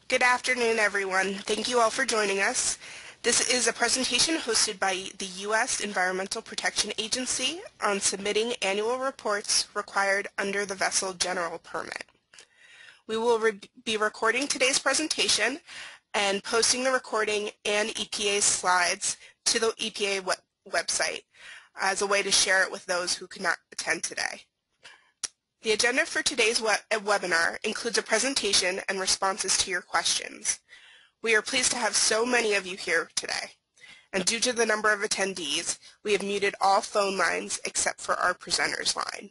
Good afternoon, everyone. Thank you all for joining us. This is a presentation hosted by the U.S. Environmental Protection Agency on submitting annual reports required under the Vessel General Permit. We will be recording today's presentation and posting the recording and EPA slides to the EPA website as a way to share it with those who could not attend today. The agenda for today's webinar includes a presentation and responses to your questions. We are pleased to have so many of you here today, and due to the number of attendees, we have muted all phone lines except for our presenters line.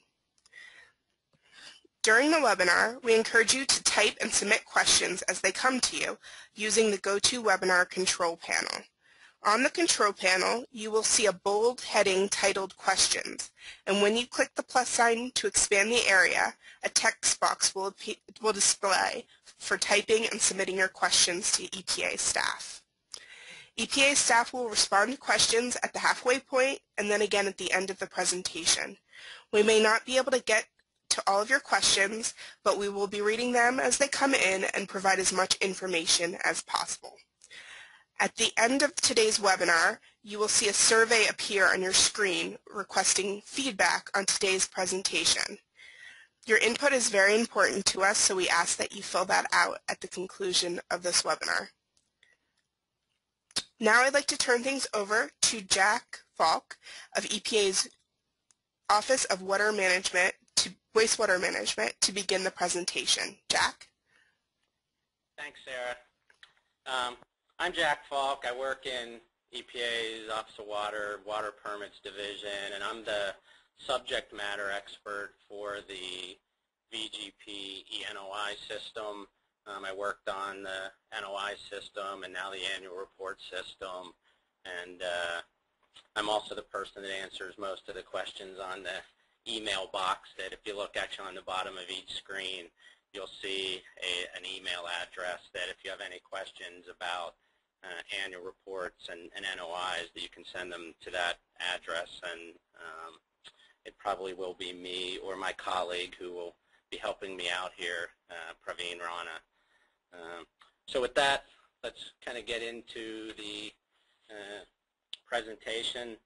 During the webinar, we encourage you to type and submit questions as they come to you using the GoToWebinar control panel. On the control panel, you will see a bold heading titled Questions, and when you click the plus sign to expand the area, a text box will display for typing and submitting your questions to EPA staff. EPA staff will respond to questions at the halfway point and then again at the end of the presentation. We may not be able to get to all of your questions, but we will be reading them as they come in and provide as much information as possible. At the end of today's webinar, you will see a survey appear on your screen requesting feedback on today's presentation. Your input is very important to us, so we ask that you fill that out at the conclusion of this webinar. Now I'd like to turn things over to Jack Faulk of EPA's Office of Wastewater Management to begin the presentation. Jack? Thanks, Sarah. I'm Jack Faulk. I work in EPA's Office of Water Permits Division, and I'm the subject matter expert for the VGP eNOI system. I worked on the NOI system and now the annual report system, and I'm also the person that answers most of the questions on the email box that if you look actually on the bottom of each screen, you'll see an email address that if you have any questions about annual reports and NOIs, that you can send them to that address, and it probably will be me or my colleague who will be helping me out here, Praveen Rana. So with that, let's kind of get into the presentation.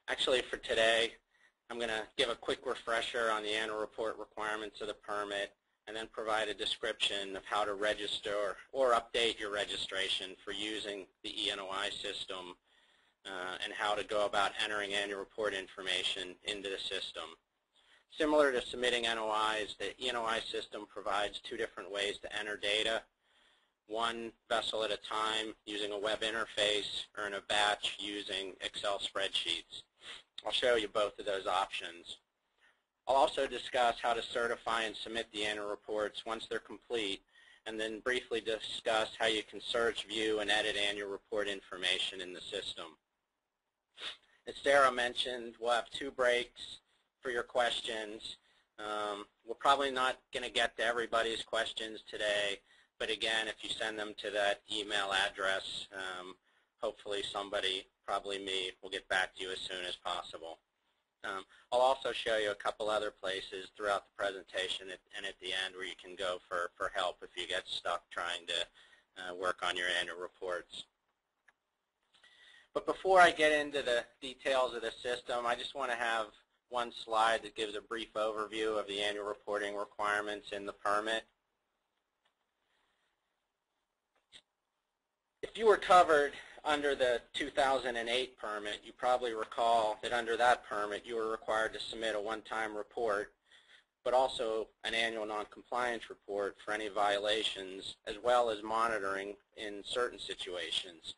Actually, for today, I'm going to give a quick refresher on the annual report requirements of the permit, and then provide a description of how to register or update your registration for using the eNOI system, and how to go about entering annual report information into the system. Similar to submitting NOIs, the eNOI system provides two different ways to enter data, one vessel at a time using a web interface, or in a batch using Excel spreadsheets. I'll show you both of those options. I'll also discuss how to certify and submit the annual reports once they're complete, and then briefly discuss how you can search, view, and edit annual report information in the system. As Sarah mentioned, we'll have 2 breaks for your questions. We're probably not going to get to everybody's questions today, but again, if you send them to that email address, hopefully somebody, probably me, will get back to you as soon as possible. I'll also show you a couple other places throughout the presentation and at the end where you can go for help if you get stuck trying to work on your annual reports. But before I get into the details of the system, I just want to have one slide that gives a brief overview of the annual reporting requirements in the permit. If you were covered under the 2008 permit, you probably recall that under that permit you were required to submit a one-time report, but also an annual noncompliance report for any violations, as well as monitoring in certain situations.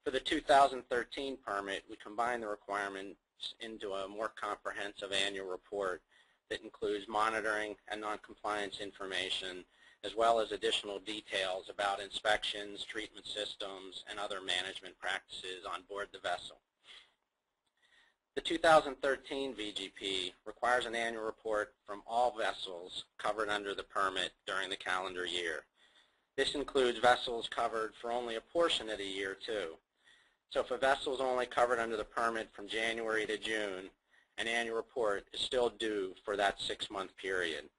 For the 2013 permit, we combined the requirements into a more comprehensive annual report that includes monitoring and noncompliance information, as well as additional details about inspections, treatment systems, and other management practices on board the vessel. The 2013 VGP requires an annual report from all vessels covered under the permit during the calendar year. This includes vessels covered for only a portion of the year, too. So if a vessel is only covered under the permit from January to June, an annual report is still due for that 6-month period.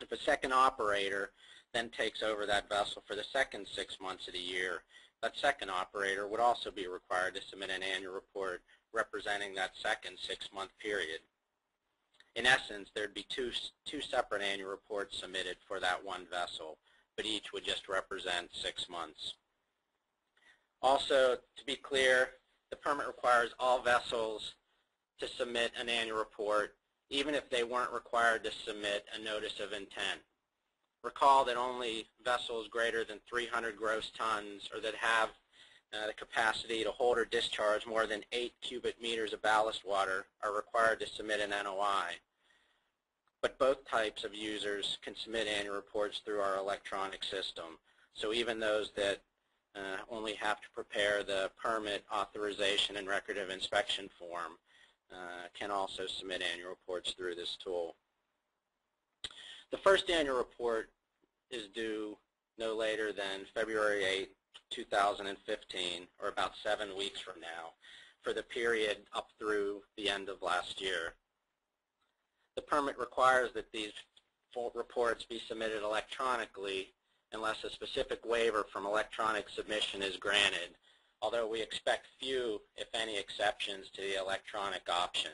If a second operator then takes over that vessel for the second 6 months of the year, that second operator would also be required to submit an annual report representing that second 6-month period. In essence, there'd be two separate annual reports submitted for that one vessel, but each would just represent 6 months. Also, to be clear, the permit requires all vessels to submit an annual report, even if they weren't required to submit a notice of intent. Recall that only vessels greater than 300 gross tons or that have the capacity to hold or discharge more than 8 cubic meters of ballast water are required to submit an NOI. But both types of users can submit annual reports through our electronic system. So even those that only have to prepare the permit authorization and record of inspection form can also submit annual reports through this tool. The first annual report is due no later than February 8, 2015, or about 7 weeks from now, for the period up through the end of last year. The permit requires that these full reports be submitted electronically unless a specific waiver from electronic submission is granted, although we expect few, if any, exceptions to the electronic option.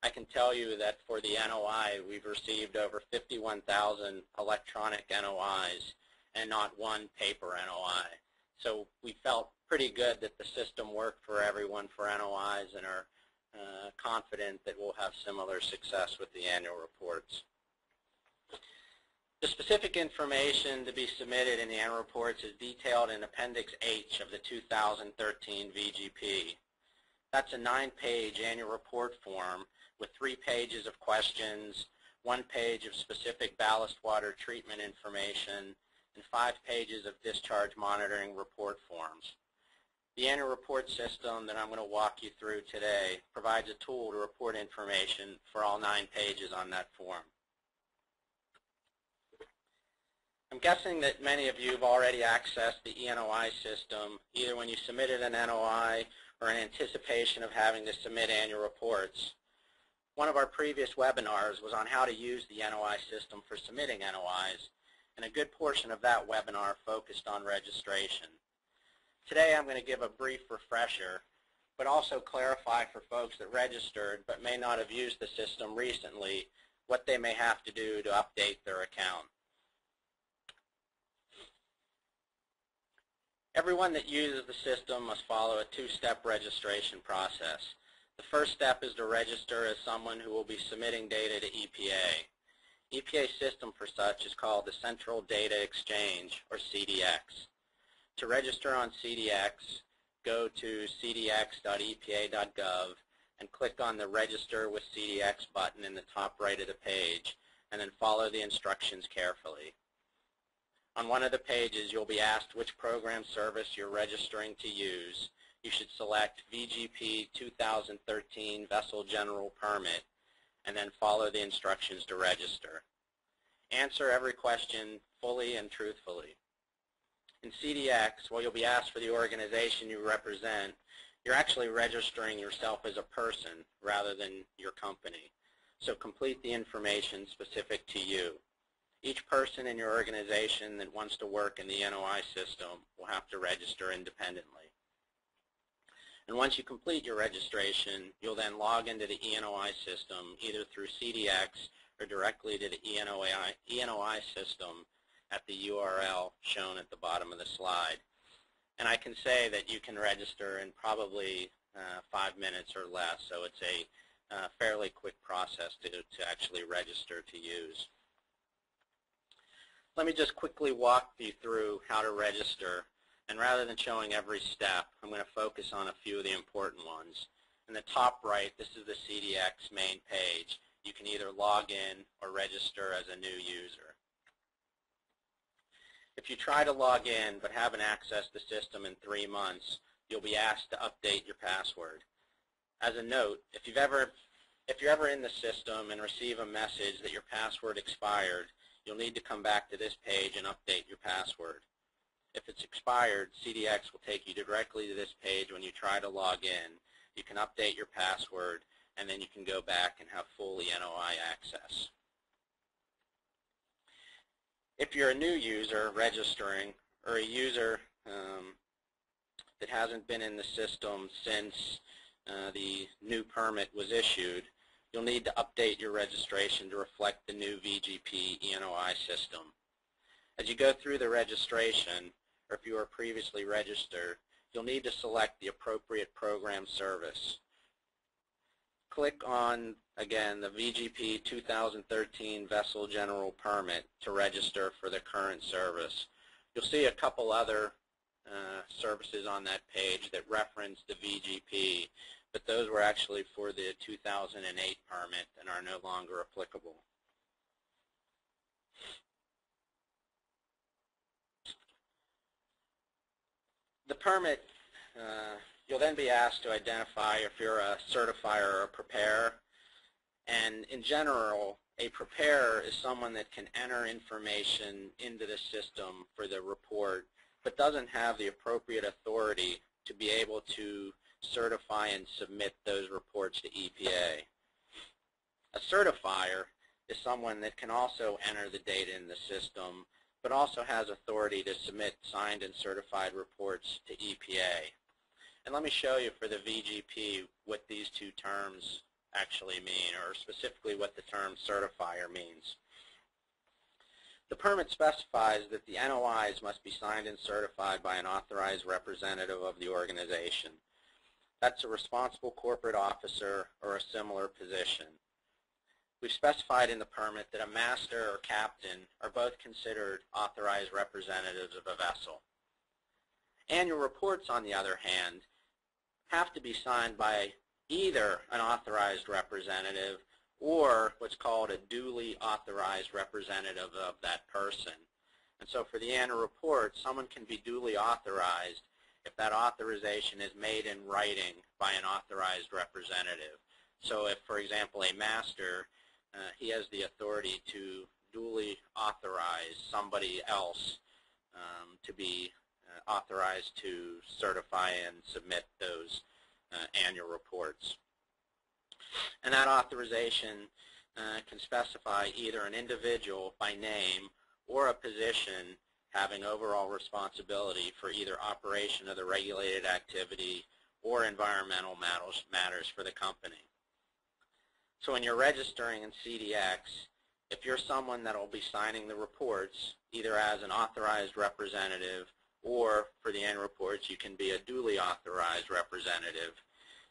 I can tell you that for the NOI, we've received over 51,000 electronic NOIs and not one paper NOI. So we felt pretty good that the system worked for everyone for NOIs and are confident that we'll have similar success with the annual reports. The specific information to be submitted in the annual reports is detailed in Appendix H of the 2013 VGP. That's a 9-page annual report form with 3 pages of questions, 1 page of specific ballast water treatment information, and 5 pages of discharge monitoring report forms. The annual report system that I'm going to walk you through today provides a tool to report information for all 9 pages on that form. I'm guessing that many of you have already accessed the eNOI system, either when you submitted an NOI or in anticipation of having to submit annual reports. One of our previous webinars was on how to use the eNOI system for submitting NOIs, and a good portion of that webinar focused on registration. Today I'm going to give a brief refresher, but also clarify for folks that registered but may not have used the system recently what they may have to do to update their account. Everyone that uses the system must follow a 2-step registration process. The first step is to register as someone who will be submitting data to EPA. EPA's system for such is called the Central Data Exchange, or CDX. To register on CDX, go to cdx.epa.gov and click on the Register with CDX button in the top right of the page, and then follow the instructions carefully. On one of the pages, you'll be asked which program service you're registering to use. You should select VGP 2013 Vessel General Permit, and then follow the instructions to register. Answer every question fully and truthfully. In CDX, while you'll be asked for the organization you represent, you're actually registering yourself as a person rather than your company. So complete the information specific to you. Each person in your organization that wants to work in the eNOI system will have to register independently. And once you complete your registration, you'll then log into the eNOI system either through CDX or directly to the eNOI system at the URL shown at the bottom of the slide. And I can say that you can register in probably 5 minutes or less, so it's a fairly quick process to actually register to use. Let me just quickly walk you through how to register, and rather than showing every step, I'm going to focus on a few of the important ones. In the top right, this is the CDX main page. You can either log in or register as a new user. If you try to log in but haven't accessed the system in 3 months, you'll be asked to update your password. As a note, if you're ever in the system and receive a message that your password expired, you'll need to come back to this page and update your password. If it's expired, CDX will take you directly to this page when you try to log in. You can update your password, and then you can go back and have full eNOI access. If you're a new user registering or a user that hasn't been in the system since the new permit was issued, you'll need to update your registration to reflect the new VGP eNOI system. As you go through the registration, or if you were previously registered, you'll need to select the appropriate program service. Click on, again, the VGP 2013 Vessel General Permit to register for the current service. You'll see a couple other services on that page that reference the VGP, but those were actually for the 2008 permit and are no longer applicable. The permit, you'll then be asked to identify if you're a certifier or a preparer. And in general, a preparer is someone that can enter information into the system for the report, but doesn't have the appropriate authority to be able to certify and submit those reports to EPA. A certifier is someone that can also enter the data in the system, but also has authority to submit signed and certified reports to EPA. And let me show you for the VGP what these two terms actually mean, or specifically what the term certifier means. The permit specifies that the NOIs must be signed and certified by an authorized representative of the organization. That's a responsible corporate officer or a similar position. We've specified in the permit that a master or captain are both considered authorized representatives of a vessel. Annual reports, on the other hand, have to be signed by either an authorized representative or what's called a duly authorized representative of that person. And so for the annual report, someone can be duly authorized if that authorization is made in writing by an authorized representative. So if, for example, a master, he has the authority to duly authorize somebody else to be authorized to certify and submit those annual reports. And that authorization can specify either an individual by name or a position having overall responsibility for either operation of the regulated activity or environmental matters for the company. So when you're registering in CDX, if you're someone that will be signing the reports, either as an authorized representative or for the annual reports you can be a duly authorized representative,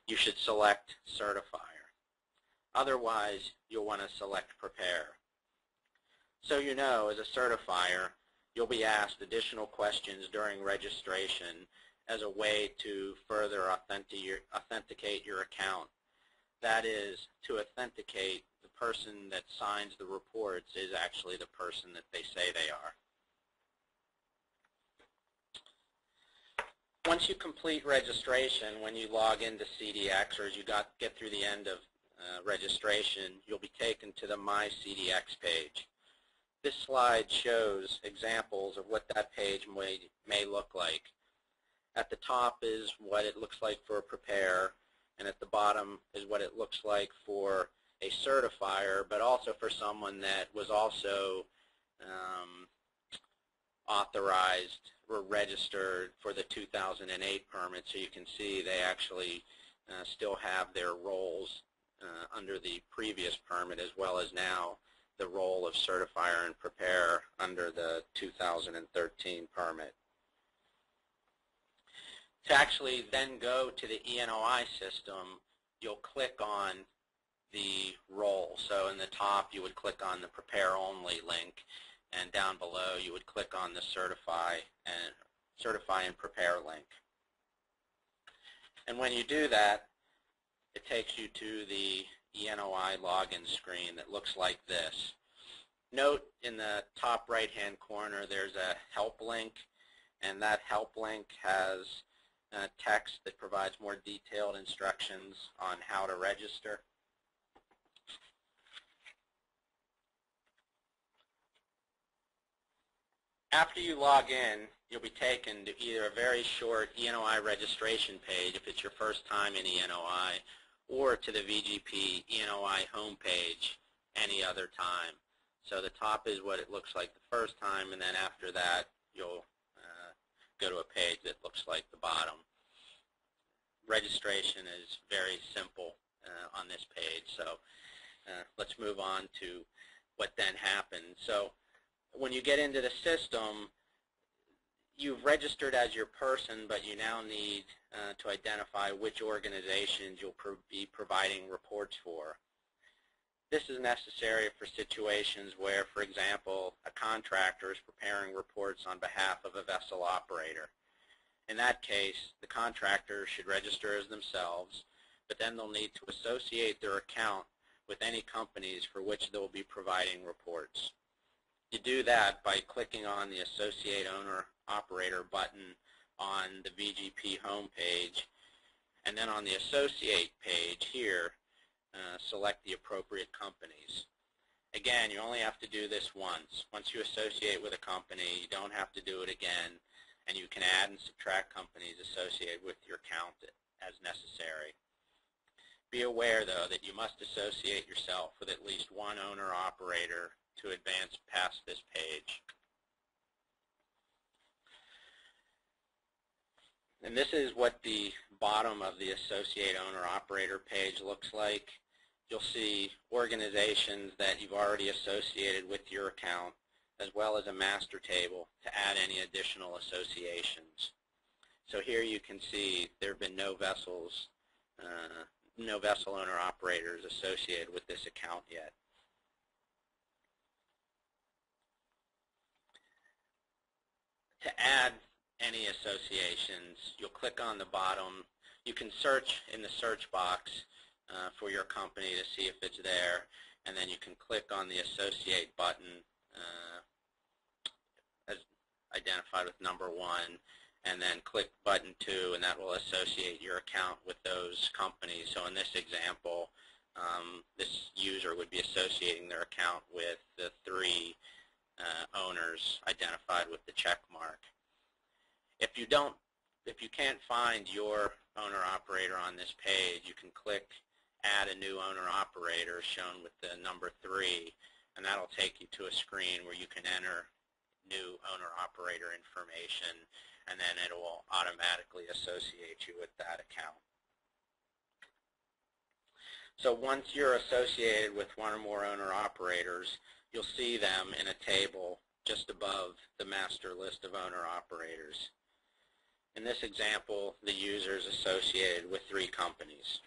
you should select certifier. Otherwise, you'll want to select prepare. So you know, as a certifier, you'll be asked additional questions during registration as a way to further authenticate your account. That is, to authenticate the person that signs the reports is actually the person that they say they are. Once you complete registration, when you log into CDX or as you get through the end of registration, you'll be taken to the My CDX page. This slide shows examples of what that page may look like. At the top is what it looks like for a prepare, and at the bottom is what it looks like for a certifier, but also for someone that was also authorized or registered for the 2008 permit. So you can see they actually still have their roles under the previous permit, as well as now the role of certifier and prepare under the 2013 permit. To actually then go to the eNOI system, you'll click on the role. So in the top you would click on the prepare only link, and down below you would click on the certify and prepare link. And when you do that, it takes you to the eNOI login screen that looks like this. Note in the top right hand corner there's a help link, and that help link has text that provides more detailed instructions on how to register. After you log in, you'll be taken to either a very short eNOI registration page if it's your first time in eNOI, or to the VGP eNOI homepage any other time. So the top is what it looks like the first time, and then after that you'll go to a page that looks like the bottom. Registration is very simple on this page, so let's move on to what then happens. So when you get into the system, you've registered as your person, but you now need to identify which organizations you'll be providing reports for. This is necessary for situations where, for example, a contractor is preparing reports on behalf of a vessel operator. In that case, the contractor should register as themselves, but then they'll need to associate their account with any companies for which they'll be providing reports. You do that by clicking on the Associate Owner Operator button on the VGP homepage, and then on the Associate page here, select the appropriate companies. Again, you only have to do this once. Once you associate with a company, you don't have to do it again, and you can add and subtract companies associated with your account as necessary. Be aware, though, that you must associate yourself with at least one owner-operator to advance past this page. And this is what the bottom of the Associate Owner-Operator page looks like. You'll see organizations that you've already associated with your account, as well as a master table to add any additional associations. So here you can see there have been no vessel owner-operators associated with this account yet. To add any associations, you'll click on the bottom. You can search in the search box for your company to see if it's there, and then you can click on the Associate button as identified with number 1, and then click button 2, and that will associate your account with those companies. So in this example, this user would be associating their account with the 3 owners identified with the check mark. If you can't find your owner-operator on this page, you can click Add a New Owner-Operator, shown with the number 3, and that'll take you to a screen where you can enter new owner-operator information, and then it will automatically associate you with that account. So once you're associated with one or more owner-operators, you'll see them in a table just above the master list of owner-operators. In this example, the user is associated with 3 companies.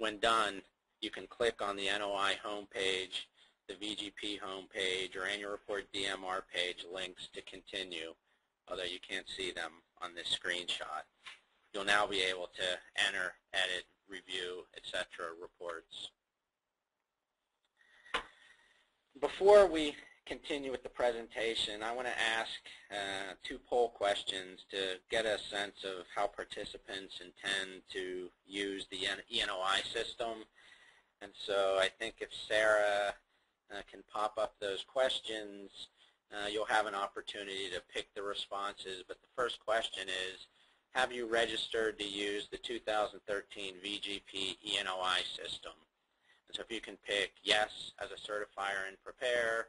When done, you can click on the eNOI homepage, the VGP homepage, or Annual Report DMR page links to continue, although you can't see them on this screenshot. You'll now be able to enter, edit, review, etc. reports. Before we continue with the presentation, I want to ask 2 poll questions to get a sense of how participants intend to use the eNOI system. And so I think if Sarah can pop up those questions, you'll have an opportunity to pick the responses. But the first question is, have you registered to use the 2013 VGP eNOI system? And so if you can pick yes as a certifier and prepare,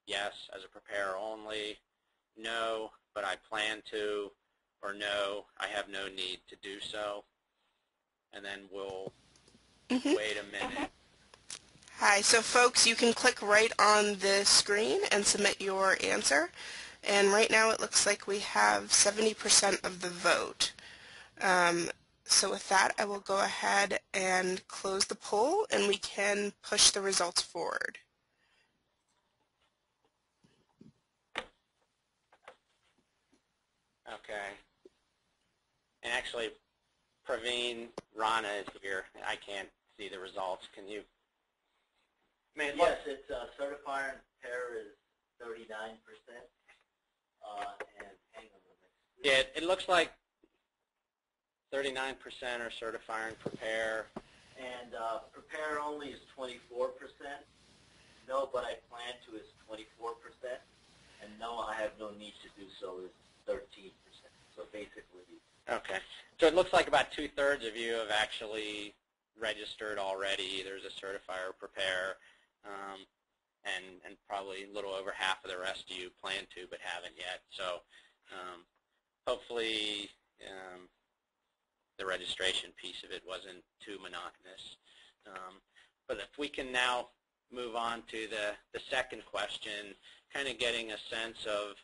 yes as a preparer only, no, but I plan to, or no, I have no need to do so. And then we'll wait a minute. Hi, so folks, you can click right on the screen and submit your answer. And right now it looks like we have 70% of the vote. So with that, I will go ahead and close the poll, and we can push the results forward. Okay. And actually, Praveen Rana is here. I can't see the results. Can you? Yes, it's certifier and prepare is 39%, and hang on a minute. Yeah, it looks like 39% are certifier and prepare. And prepare only is 24%. No, but I plan to is 24%. And no, I have no need to do so is 13%. So basically. Okay. So it looks like about 2/3 of you have actually registered already, either as a certifier or prepare. and probably a little over half of the rest of you plan to but haven't yet. So hopefully the registration piece of it wasn't too monotonous. But if we can now move on to the second question, kind of getting a sense of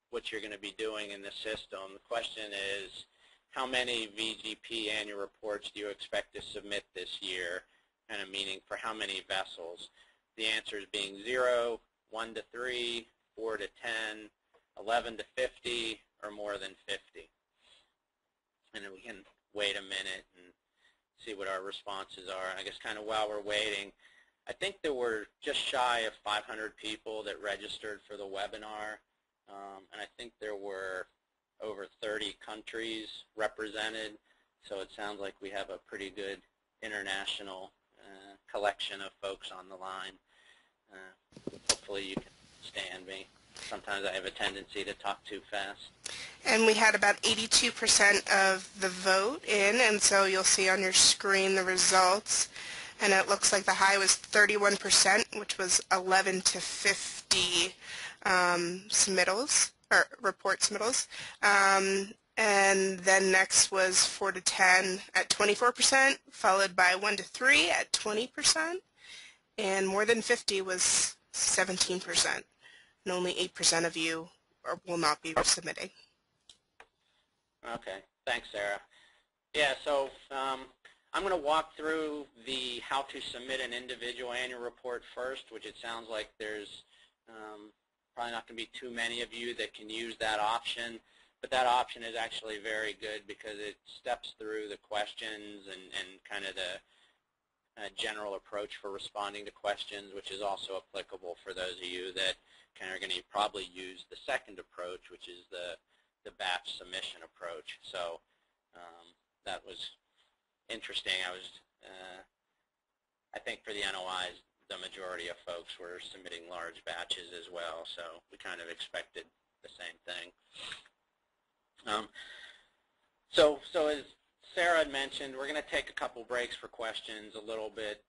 what you're going to be doing in the system. The question is, how many VGP annual reports do you expect to submit this year? Kind of meaning for how many vessels? The answers being 0, 1 to 3, 4 to 10, 11 to 50, or more than 50. And then we can wait a minute and see what our responses are. I guess kind of while we're waiting, I think there were just shy of 500 people that registered for the webinar, and I think there were over 30 countries represented, so it sounds like we have a pretty good international collection of folks on the line. Hopefully you can stand me. Sometimes I have a tendency to talk too fast. And we had about 82% of the vote in, and so you'll see on your screen the results. And it looks like the high was 31%, which was 11 to 50 submittals, or report submittals. And then next was 4 to 10 at 24%, followed by 1 to 3 at 20%, and more than 50 was 17%. And only 8% of you will not be submitting. Okay, thanks, Sarah. Yeah, so I'm going to walk through the how to submit an individual annual report first, which it sounds like there's probably not going to be too many of you that can use that option, but that option is actually very good because it steps through the questions and kind of the general approach for responding to questions, which is also applicable for those of you that kind of are going to probably use the second approach, which is the batch submission approach. So that was interesting. I think for the NOIs, the majority of folks were submitting large batches as well, so we kind of expected the same thing. So as Sarah had mentioned, we're going to take a couple breaks for questions a little bit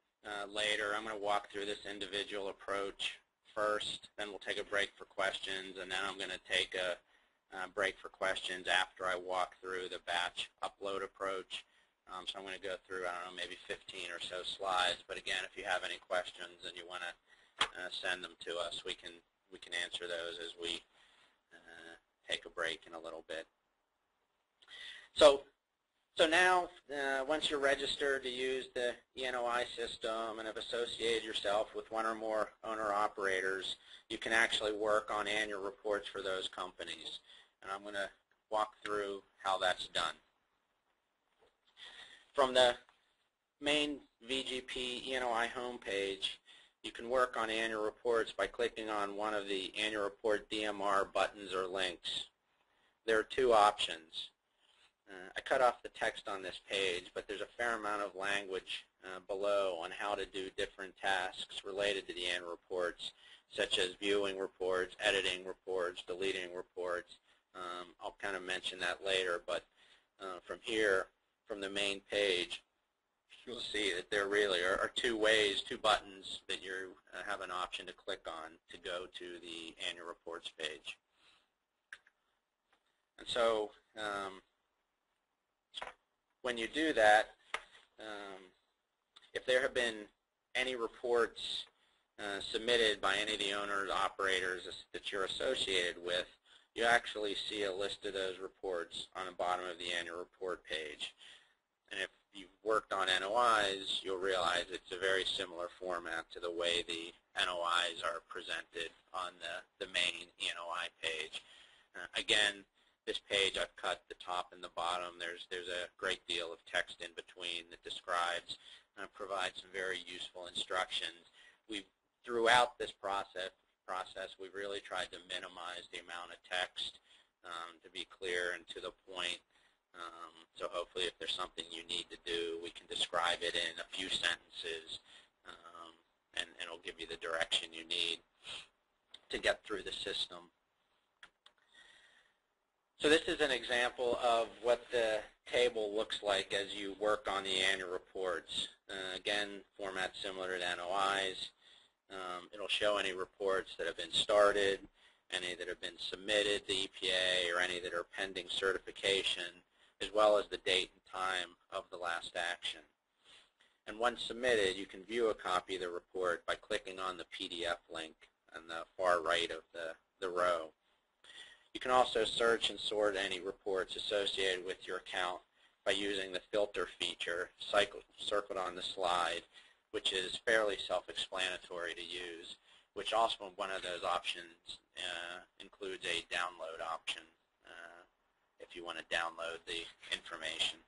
later. I'm going to walk through this individual approach first, then we'll take a break for questions, and then I'm going to take a break for questions after I walk through the batch upload approach. So I'm going to go through, I don't know, maybe 15 or so slides. But again, if you have any questions and you want to send them to us, we can answer those as we take a break in a little bit. So now, once you're registered to use the eNOI system and have associated yourself with one or more owner-operators, you can actually work on annual reports for those companies. And I'm going to walk through how that's done. From the main VGP eNOI homepage, you can work on annual reports by clicking on one of the annual report DMR buttons or links. There are two options. I cut off the text on this page, but there's a fair amount of language below on how to do different tasks related to the annual reports, such as viewing reports, editing reports, deleting reports. I'll kind of mention that later, but from here, from the main page, you'll see that there really are two buttons that you have an option to click on to go to the annual reports page. And so when you do that, if there have been any reports submitted by any of the owners, operators that you're associated with, you actually see a list of those reports on the bottom of the annual report page. And if you've worked on NOIs, you'll realize it's a very similar format to the way the NOIs are presented on the main eNOI page. Again, this page I've cut the top and the bottom. There's a great deal of text in between that describes and provides some very useful instructions. Throughout this process, we've really tried to minimize the amount of text to be clear and to the point. So hopefully if there's something you need to do, we can describe it in a few sentences, and it'll give you the direction you need to get through the system. So this is an example of what the table looks like as you work on the annual reports. Again, format similar to NOIs. It'll show any reports that have been started, any that have been submitted to EPA, or any that are pending certification, as well as the date and time of the last action. And once submitted, you can view a copy of the report by clicking on the PDF link on the far right of the row. You can also search and sort any reports associated with your account by using the filter feature circled on the slide, which is fairly self-explanatory to use, which also one of those options includes a download option if you want to download the information.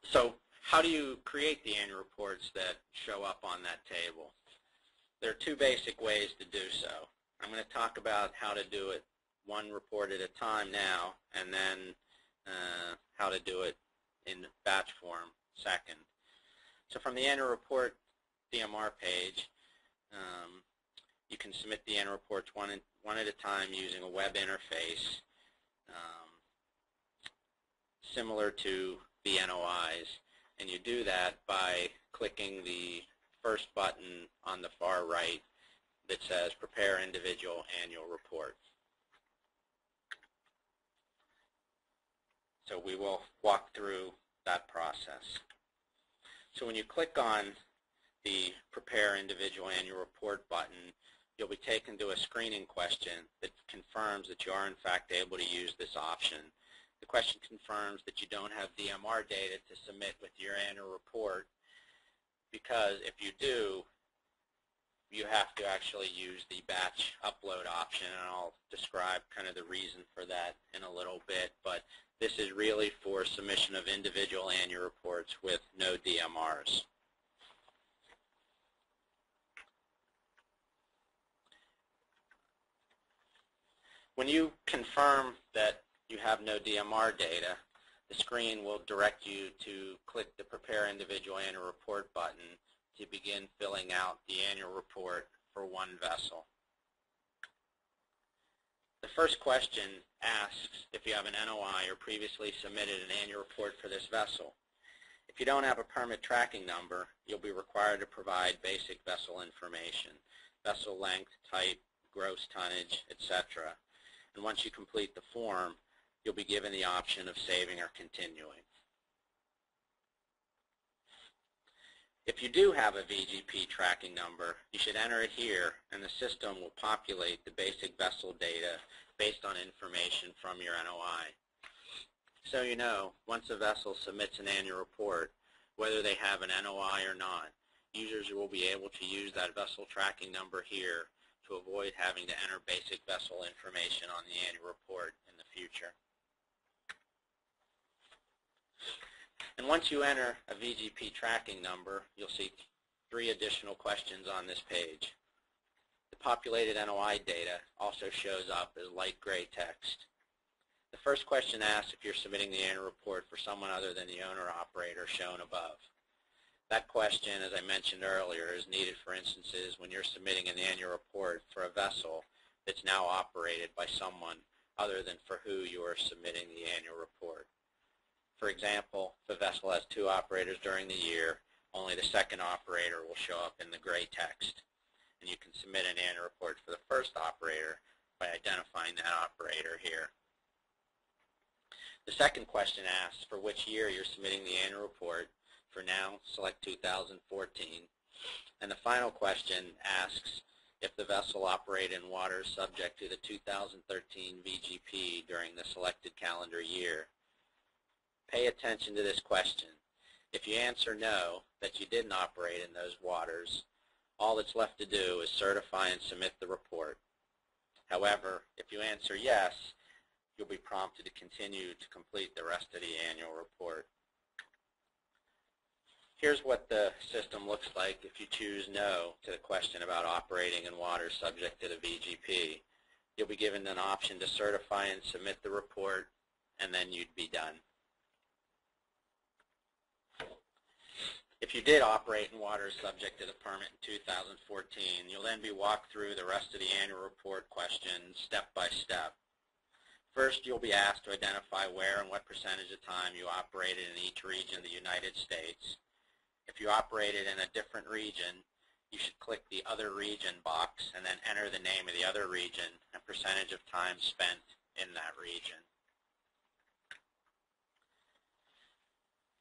So how do you create the annual reports that show up on that table? There are two basic ways to do so. I'm going to talk about how to do it one report at a time now, and then how to do it in batch form second. So from the annual report DMR page, you can submit the annual reports one at a time using a web interface similar to the eNOIs, and you do that by clicking the first button on the far right that says Prepare Individual Annual Report. So we will walk through that process. So when you click on the Prepare Individual Annual Report button, you'll be taken to a screening question that confirms that you are in fact able to use this option. The question confirms that you don't have DMR data to submit with your annual report, because if you do, you have to actually use the batch upload option, and I'll describe kind of the reason for that in a little bit, but this is really for submission of individual annual reports with no DMRs. When you confirm that you have no DMR data, the screen will direct you to click the Prepare Individual Annual Report button to begin filling out the annual report for one vessel. The first question asks if you have an NOI or previously submitted an annual report for this vessel. If you don't have a permit tracking number, you'll be required to provide basic vessel information, vessel length, type, gross tonnage, etc. And once you complete the form, you'll be given the option of saving or continuing. If you do have a VGP tracking number, you should enter it here, and the system will populate the basic vessel data based on information from your NOI. So you know, once a vessel submits an annual report, whether they have an NOI or not, users will be able to use that vessel tracking number here to avoid having to enter basic vessel information on the annual report in the future. And once you enter a VGP tracking number, you'll see 3 additional questions on this page. The populated NOI data also shows up as light gray text. The first question asks if you're submitting the annual report for someone other than the owner-operator shown above. That question, as I mentioned earlier, is needed for instances when you're submitting an annual report for a vessel that's now operated by someone other than for who you are submitting the annual report. For example, if a vessel has 2 operators during the year, only the second operator will show up in the gray text. And you can submit an annual report for the first operator by identifying that operator here. The second question asks for which year you're submitting the annual report. For now, select 2014. And the final question asks if the vessel operated in waters subject to the 2013 VGP during the selected calendar year. Pay attention to this question. If you answer no, that you didn't operate in those waters, all that's left to do is certify and submit the report. However, if you answer yes, you'll be prompted to continue to complete the rest of the annual report. Here's what the system looks like if you choose no to the question about operating in waters subject to the VGP. You'll be given an option to certify and submit the report, and then you'd be done. If you did operate in waters subject to the permit in 2014, you'll then be walked through the rest of the annual report questions step by step. First, you'll be asked to identify where and what percentage of time you operated in each region of the United States. If you operated in a different region, you should click the Other Region box and then enter the name of the other region and percentage of time spent in that region.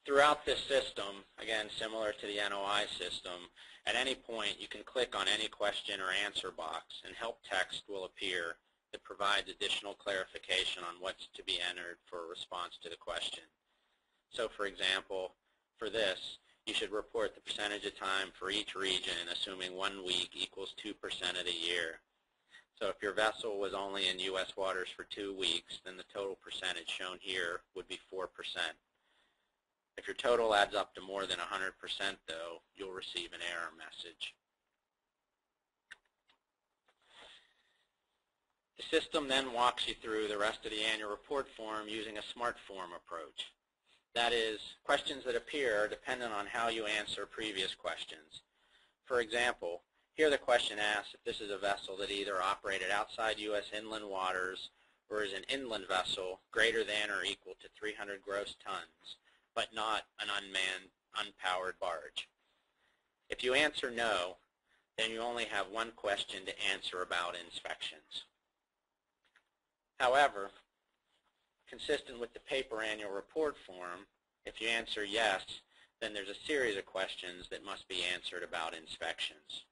Throughout this system, again similar to the eNOI system, at any point you can click on any question or answer box and help text will appear that provides additional clarification on what's to be entered for a response to the question. So for example, for this, you should report the percentage of time for each region, assuming 1 week equals 2% of the year. So if your vessel was only in U.S. waters for 2 weeks, then the total percentage shown here would be 4%. If your total adds up to more than 100%, though, you'll receive an error message. The system then walks you through the rest of the annual report form using a smart form approach. That is, questions that appear are dependent on how you answer previous questions. For example, here the question asks if this is a vessel that either operated outside U.S. inland waters or is an inland vessel greater than or equal to 300 gross tons, but not an unmanned, unpowered barge. If you answer no, then you only have one question to answer about inspections. However, consistent with the paper annual report form, if you answer yes, then there's a series of questions that must be answered about inspections.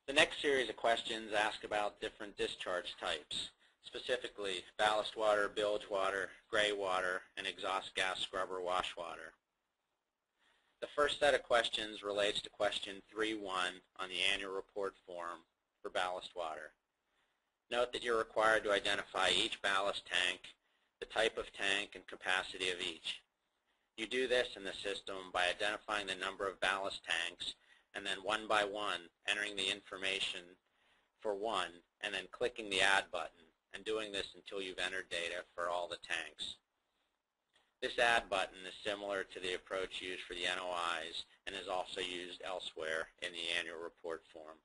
The next series of questions ask about different discharge types, specifically ballast water, bilge water, gray water, and exhaust gas scrubber wash water. The first set of questions relates to question 3.1 on the annual report form for ballast water. Note that you're required to identify each ballast tank, the type of tank, and capacity of each. You do this in the system by identifying the number of ballast tanks and then one by one entering the information for one and then clicking the Add button and doing this until you've entered data for all the tanks. This Add button is similar to the approach used for the NOIs and is also used elsewhere in the annual report form.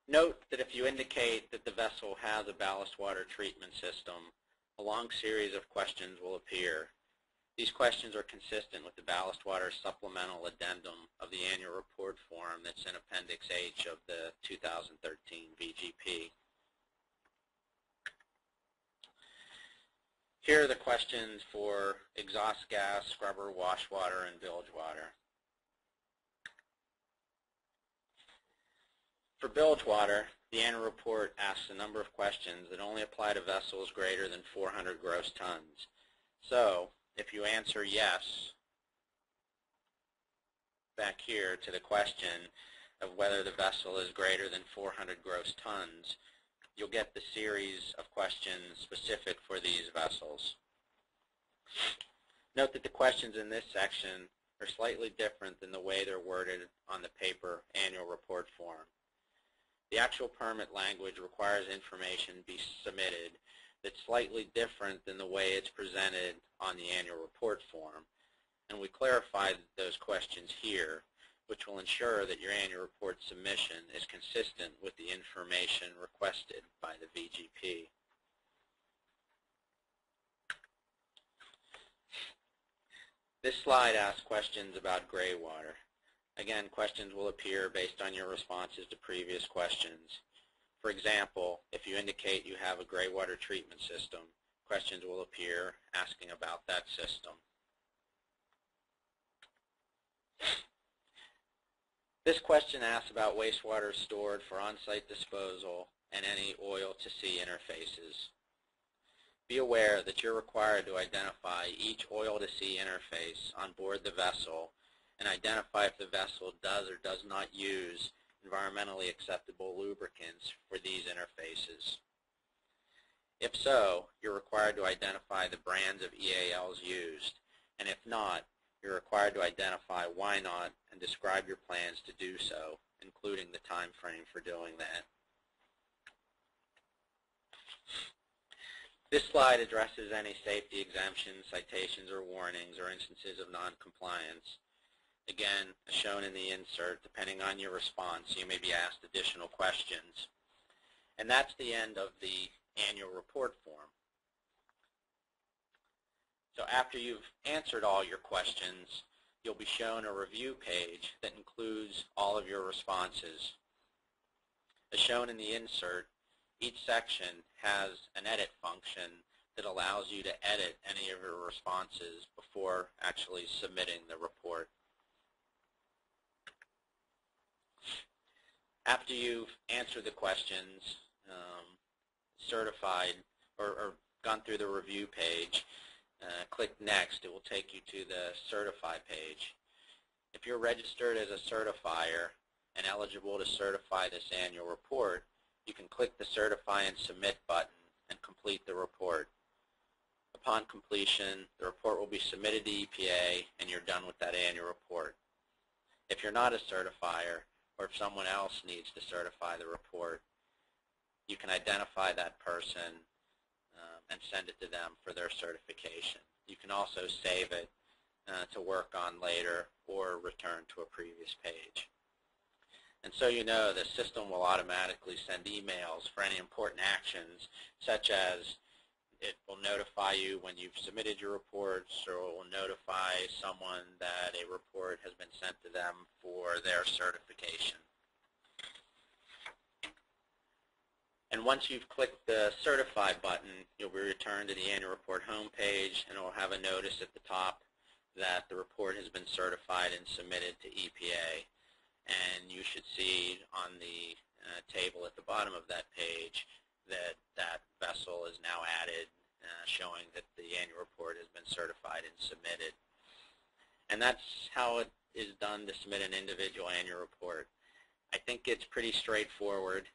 Note that if you indicate that the vessel has a ballast water treatment system, a long series of questions will appear. These questions are consistent with the ballast water supplemental addendum of the annual report form that's in Appendix H of the 2013 VGP. Here are the questions for exhaust gas, scrubber, wash water, and bilge water. For bilge water, the annual report asks a number of questions that only apply to vessels greater than 400 gross tons. So, if you answer yes back here to the question of whether the vessel is greater than 400 gross tons, you'll get the series of questions specific for these vessels. Note that the questions in this section are slightly different than the way they're worded on the paper annual report form. The actual permit language requires information be submitted that's slightly different than the way it's presented on the annual report form, and we clarified those questions here, which will ensure that your annual report submission is consistent with the information requested by the VGP. This slide asks questions about gray water. Again, questions will appear based on your responses to previous questions. For example, if you indicate you have a gray water treatment system, questions will appear asking about that system. This question asks about wastewater stored for on-site disposal and any oil-to-sea interfaces. Be aware that you're required to identify each oil-to-sea interface on board the vessel and identify if the vessel does or does not use environmentally acceptable lubricants for these interfaces. If so, you're required to identify the brands of EALs used, and if not, you're required to identify why not and describe your plans to do so, including the time frame for doing that. This slide addresses any safety exemptions, citations, or warnings, or instances of noncompliance. Again, as shown in the insert, depending on your response, you may be asked additional questions. And that's the end of the annual report form. So after you've answered all your questions, you'll be shown a review page that includes all of your responses. As shown in the insert, each section has an edit function that allows you to edit any of your responses before actually submitting the report. After you've answered the questions, certified, or gone through the review page, click Next. It will take you to the Certify page. If you're registered as a certifier and eligible to certify this annual report, you can click the Certify and Submit button and complete the report. Upon completion, the report will be submitted to EPA and you're done with that annual report. If you're not a certifier, or if someone else needs to certify the report, you can identify that person and send it to them for their certification. You can also save it to work on later or return to a previous page. And so you know the system will automatically send emails for any important actions, such as it will notify you when you've submitted your reports, or it will notify someone that a report has been sent to them for their certification. And once you've clicked the Certify button, you'll be returned to the annual report homepage, and it will have a notice at the top that the report has been certified and submitted to EPA. And you should see on the table at the bottom of that page that that vessel is now added, showing that the annual report has been certified and submitted. And that's how it is done to submit an individual annual report. I think it's pretty straightforward,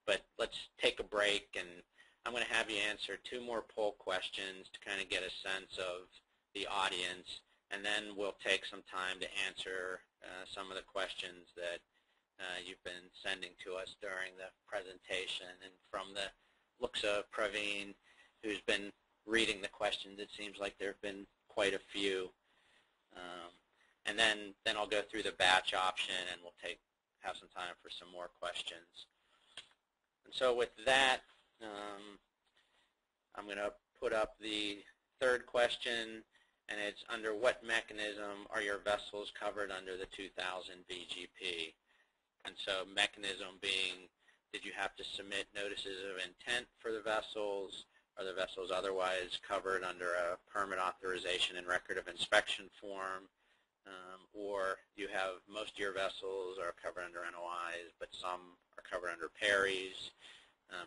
but let's take a break, and I'm going to have you answer 2 more poll questions to kind of get a sense of the audience, and then we'll take some time to answer some of the questions that you've been sending to us during the presentation. And from the looks of Praveen, who's been reading the questions, it seems like there have been quite a few. And then I'll go through the batch option, and we'll have some time for some more questions. And so with that, I'm going to put up the 3rd question, and it's under what mechanism are your vessels covered under the 2000 VGP? And so mechanism being, did you have to submit notices of intent for the vessels? Are the vessels otherwise covered under a permit authorization and record of inspection form? Or you have most of your vessels are covered under NOIs, but some are covered under PERIs,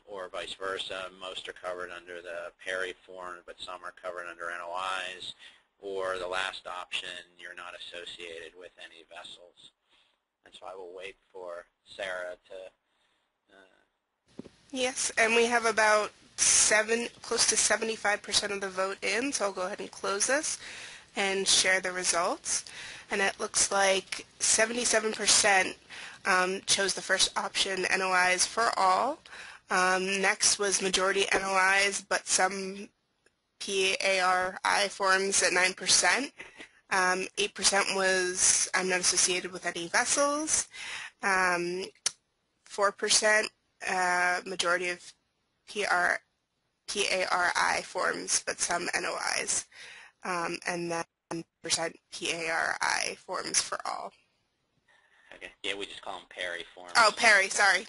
or vice versa. Most are covered under the PERI form, but some are covered under NOIs. Or the last option, you're not associated with any vessels. And so I will wait for Sarah to... Yes, and we have about close to 75% of the vote in, so I'll go ahead and close this and share the results. And it looks like 77% chose the first option, NOIs for all. Next was majority NOIs, but some PARI forms at 9%. 8% was I'm not associated with any vessels. 4% majority of PARI forms, but some NOIs. And then 1% PARI forms for all. Okay. Yeah, we just call them PERI forms. Oh, PERI, sorry.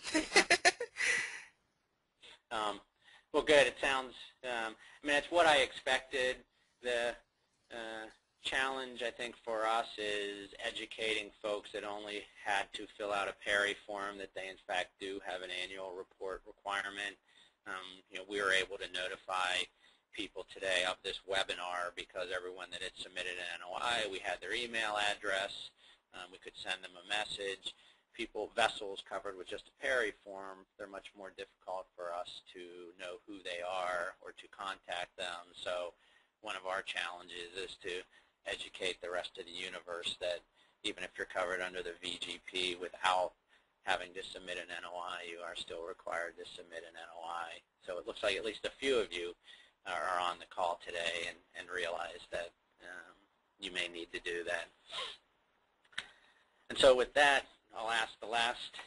Well, good. It sounds, I mean, it's what I expected. The challenge, I think, for us is educating folks that only had to fill out a PERI form that they, in fact, do have an annual report requirement. You know, we were able to notify people today of this webinar because everyone that had submitted an NOI, we had their email address. We could send them a message. Vessels covered with just a PERI form, they're much more difficult for us to know who they are or to contact them. So one of our challenges is to educate the rest of the universe that even if you're covered under the VGP without having to submit an NOI, you are still required to submit an NOI. So it looks like at least a few of you are on the call today and realize that you may need to do that. And so with that, I'll ask the last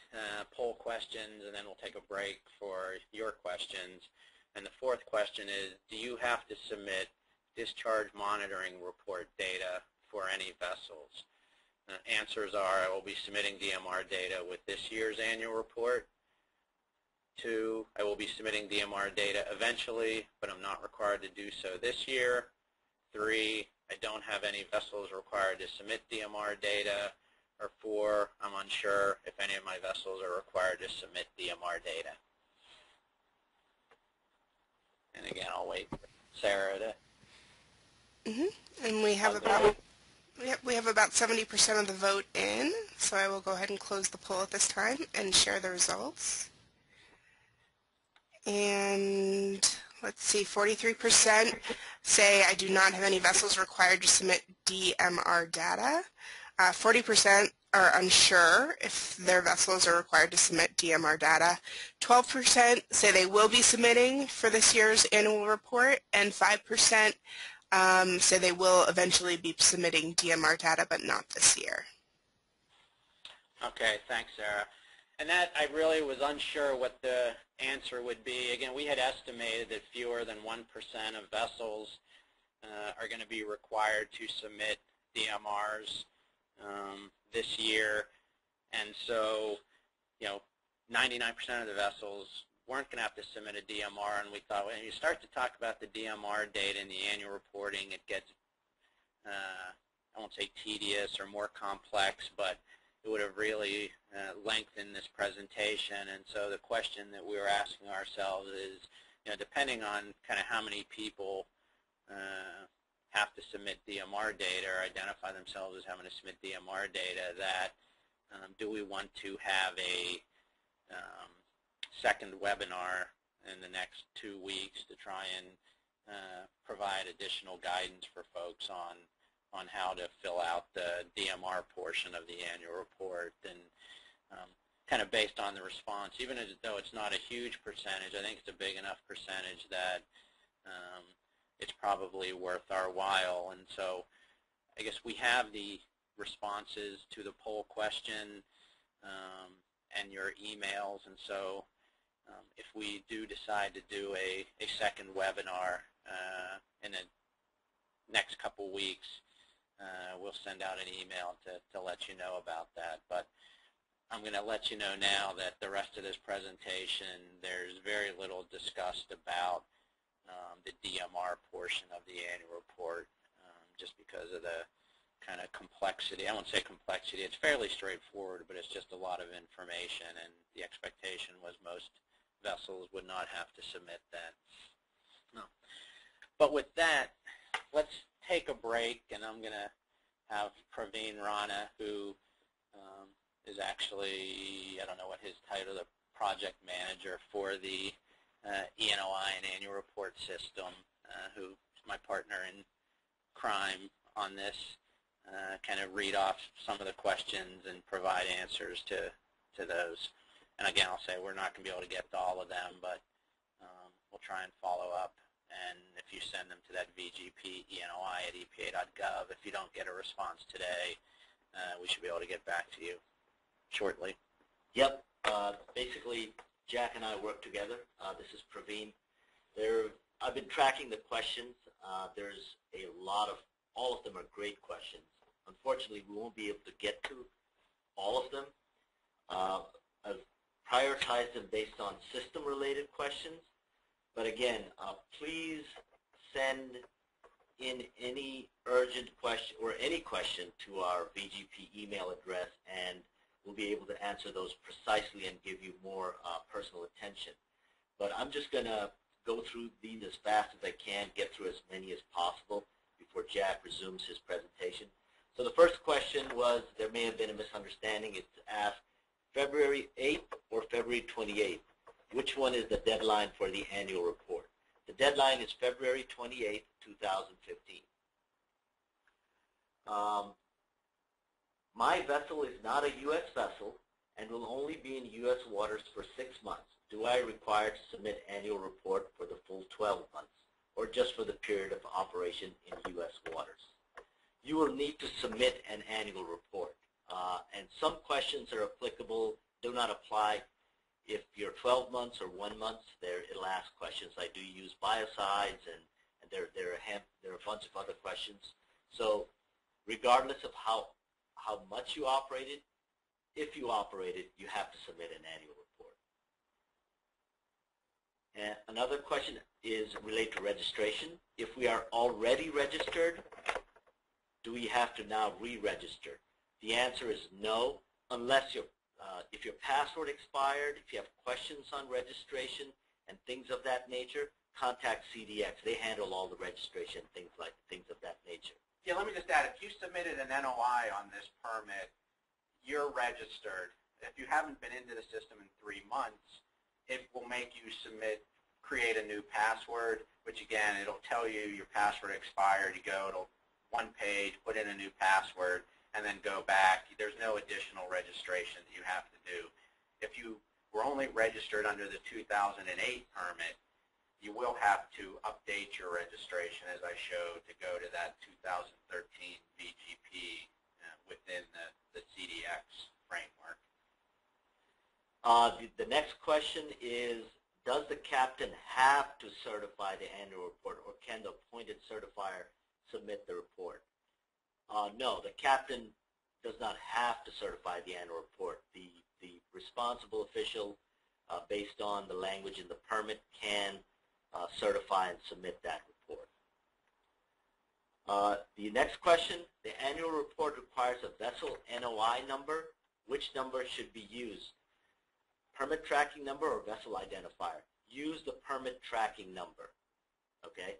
poll questions, and then we'll take a break for your questions. And the fourth question is, do you have to submit discharge monitoring report data for any vessels? Answers are, I will be submitting DMR data with this year's annual report. 2, I will be submitting DMR data eventually, but I'm not required to do so this year. 3, I don't have any vessels required to submit DMR data. Or 4, I'm unsure if any of my vessels are required to submit DMR data. And again, I'll wait for Sarah to... And we have about 70% of the vote in, so I will go ahead and close the poll at this time and share the results. And let's see, 43% say I do not have any vessels required to submit DMR data. 40% are unsure if their vessels are required to submit DMR data. 12% say they will be submitting for this year's annual report, and 5% say they will eventually be submitting DMR data, but not this year. Okay, thanks, Sarah. And that, I really was unsure what the answer would be. Again, we had estimated that fewer than 1% of vessels are going to be required to submit DMRs this year. And so, 99% of the vessels weren't going to have to submit a DMR, and we thought when you start to talk about the DMR data in the annual reporting, it gets, I won't say tedious or more complex, but it would have really lengthened this presentation. And so the question that we were asking ourselves is, depending on kind of how many people have to submit DMR data or identify themselves as having to submit DMR data, that do we want to have a second webinar in the next 2 weeks to try and provide additional guidance for folks on how to fill out the DMR portion of the annual report. And kind of based on the response, even though it's not a huge percentage, I think it's a big enough percentage that it's probably worth our while. And so I guess we have the responses to the poll question and your emails, and so if we do decide to do a second webinar in the next couple weeks, we'll send out an email to let you know about that. But I'm going to let you know now that the rest of this presentation, there's very little discussed about the DMR portion of the annual report, just because of the kind of complexity. I won't say complexity. It's fairly straightforward, but it's just a lot of information, and the expectation was most vessels would not have to submit that. No. But with that, let's take a break, and I'm going to have Praveen Rana, who is actually, I don't know what his title, the project manager for the eNOI and annual report system, who's my partner in crime on this, kind of read off some of the questions and provide answers to those. And again, I'll say we're not going to be able to get to all of them, but we'll try and follow up. And if you send them to that VGP eNOI at EPA.gov, if you don't get a response today, we should be able to get back to you shortly. Yep. Basically, Jack and I work together. This is Praveen. I've been tracking the questions. There's a lot of, all of them are great questions. Unfortunately, we won't be able to get to all of them. I've prioritized them based on system-related questions. But again, please send in any urgent question or any question to our VGP email address, and we'll be able to answer those precisely and give you more personal attention. But I'm just going to go through these as fast as I can, get through as many as possible before Jack resumes his presentation. So the first question was, there may have been a misunderstanding. It's asked February 8th or February 28th. Which one is the deadline for the annual report? The deadline is February 28th, 2015. My vessel is not a U.S. vessel and will only be in U.S. waters for 6 months. Do I require to submit annual report for the full 12 months or just for the period of operation in U.S. waters? you will need to submit an annual report. And some questions that are applicable do not apply if you're 12 months or 1 month. It'll ask questions like, do you use biocides, and there are a bunch of other questions. So regardless of how much you operated, if you operated, you have to submit an annual report. And another question is related to registration. If we are already registered, do we have to now re-register? The answer is no, unless if your password expired, if you have questions on registration and things of that nature, contact CDX. They handle all the registration, things of that nature. Yeah, let me just add, if you submitted an NOI on this permit, you're registered. If you haven't been into the system in 3 months, it will make you create a new password, which again, it'll tell you your password expired. You go to one page, put in a new password, and then go back. There's no additional registration that you have to do. If you were only registered under the 2008 permit, you will have to update your registration, as I showed, to go to that 2013 VGP within the CDX framework. The next question is, does the captain have to certify the annual report, or can the appointed certifier submit the report? No, the captain does not have to certify the annual report. The responsible official, based on the language in the permit, can certify and submit that report. The next question, the annual report requires a vessel NOI number. Which number should be used? Permit tracking number or vessel identifier? Use the permit tracking number. Okay?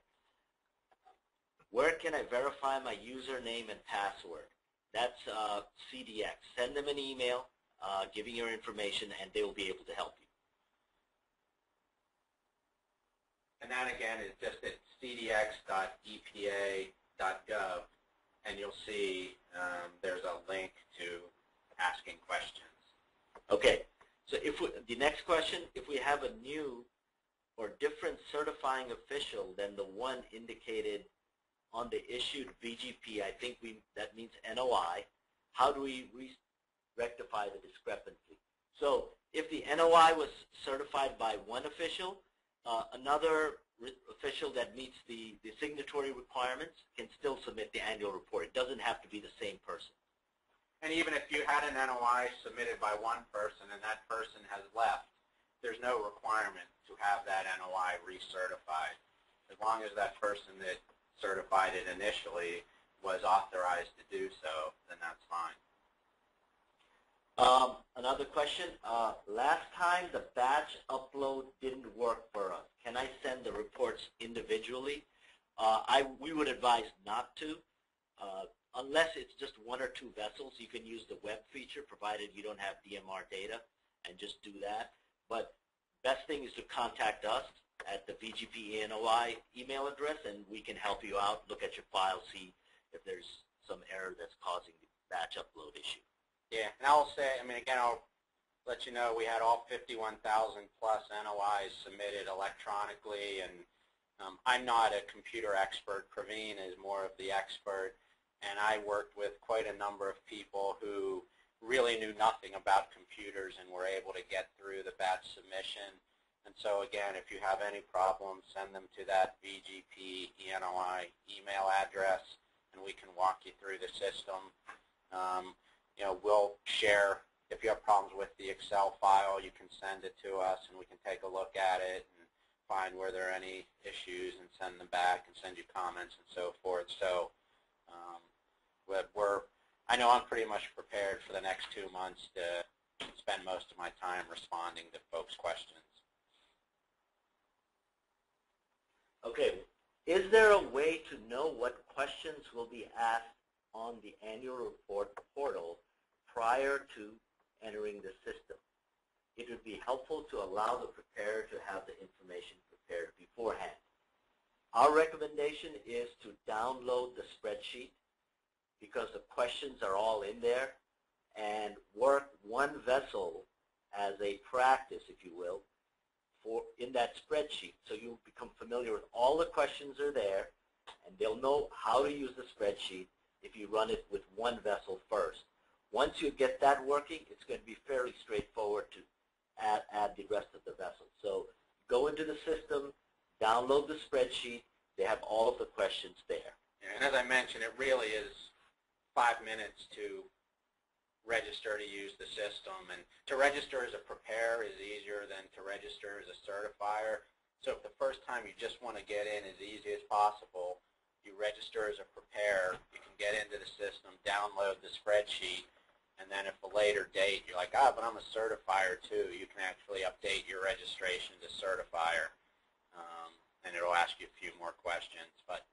Where can I verify my username and password? That's CDX. Send them an email giving your information, and they will be able to help you. And that, again, is just at cdx.epa.gov, and you'll see there's a link to asking questions. Okay. So the next question, if we have a new or different certifying official than the one indicated on the issued VGP, I think that means NOI, how do we rectify the discrepancy? So if the NOI was certified by one official, another official that meets the signatory requirements can still submit the annual report. It doesn't have to be the same person. And even if you had an NOI submitted by one person and that person has left, there's no requirement to have that NOI recertified. As long as that person that certified it initially was authorized to do so, then that's fine. Another question. Last time the batch upload didn't work for us. Can I send the reports individually? We would advise not to. Unless it's just 1 or 2 vessels, you can use the web feature, provided you don't have DMR data, and just do that. But best thing is to contact us at the VGP eNOI email address, and we can help you out, look at your file, see if there's some error that's causing the batch upload issue. Yeah, and I'll say, again, I'll let you know we had all 51,000 plus NOIs submitted electronically, and I'm not a computer expert. Praveen is more of the expert. And I worked with quite a number of people who really knew nothing about computers and were able to get through the batch submission. And so again, if you have any problems, send them to that VGP eNOI email address, and we can walk you through the system. We'll share, if you have problems with the Excel file, you can send it to us, and we can take a look at it and find where there are any issues and send them back and send you comments and so forth. So I know I'm pretty much prepared for the next 2 months to spend most of my time responding to folks' questions. Okay. Is there a way to know what questions will be asked on the annual report portal prior to entering the system? It would be helpful to allow the preparer to have the information prepared beforehand. Our recommendation is to download the spreadsheet, because the questions are all in there, and work one vessel as a practice, if you will, in that spreadsheet. So you'll become familiar with all the questions are there, and they'll know how to use the spreadsheet. if you run it with one vessel first. Once you get that working, it's going to be fairly straightforward to add the rest of the vessels. So go into the system, download the spreadsheet. They have all of the questions there. And as I mentioned, it really is 5 minutes to register to use the system. And to register as a preparer is easier than to register as a certifier. So if the first time you just want to get in as easy as possible, you register as a preparer, you can get into the system, download the spreadsheet, and then if a later date you're like, but I'm a certifier too, you can actually update your registration to certifier, and it'll ask you a few more questions. But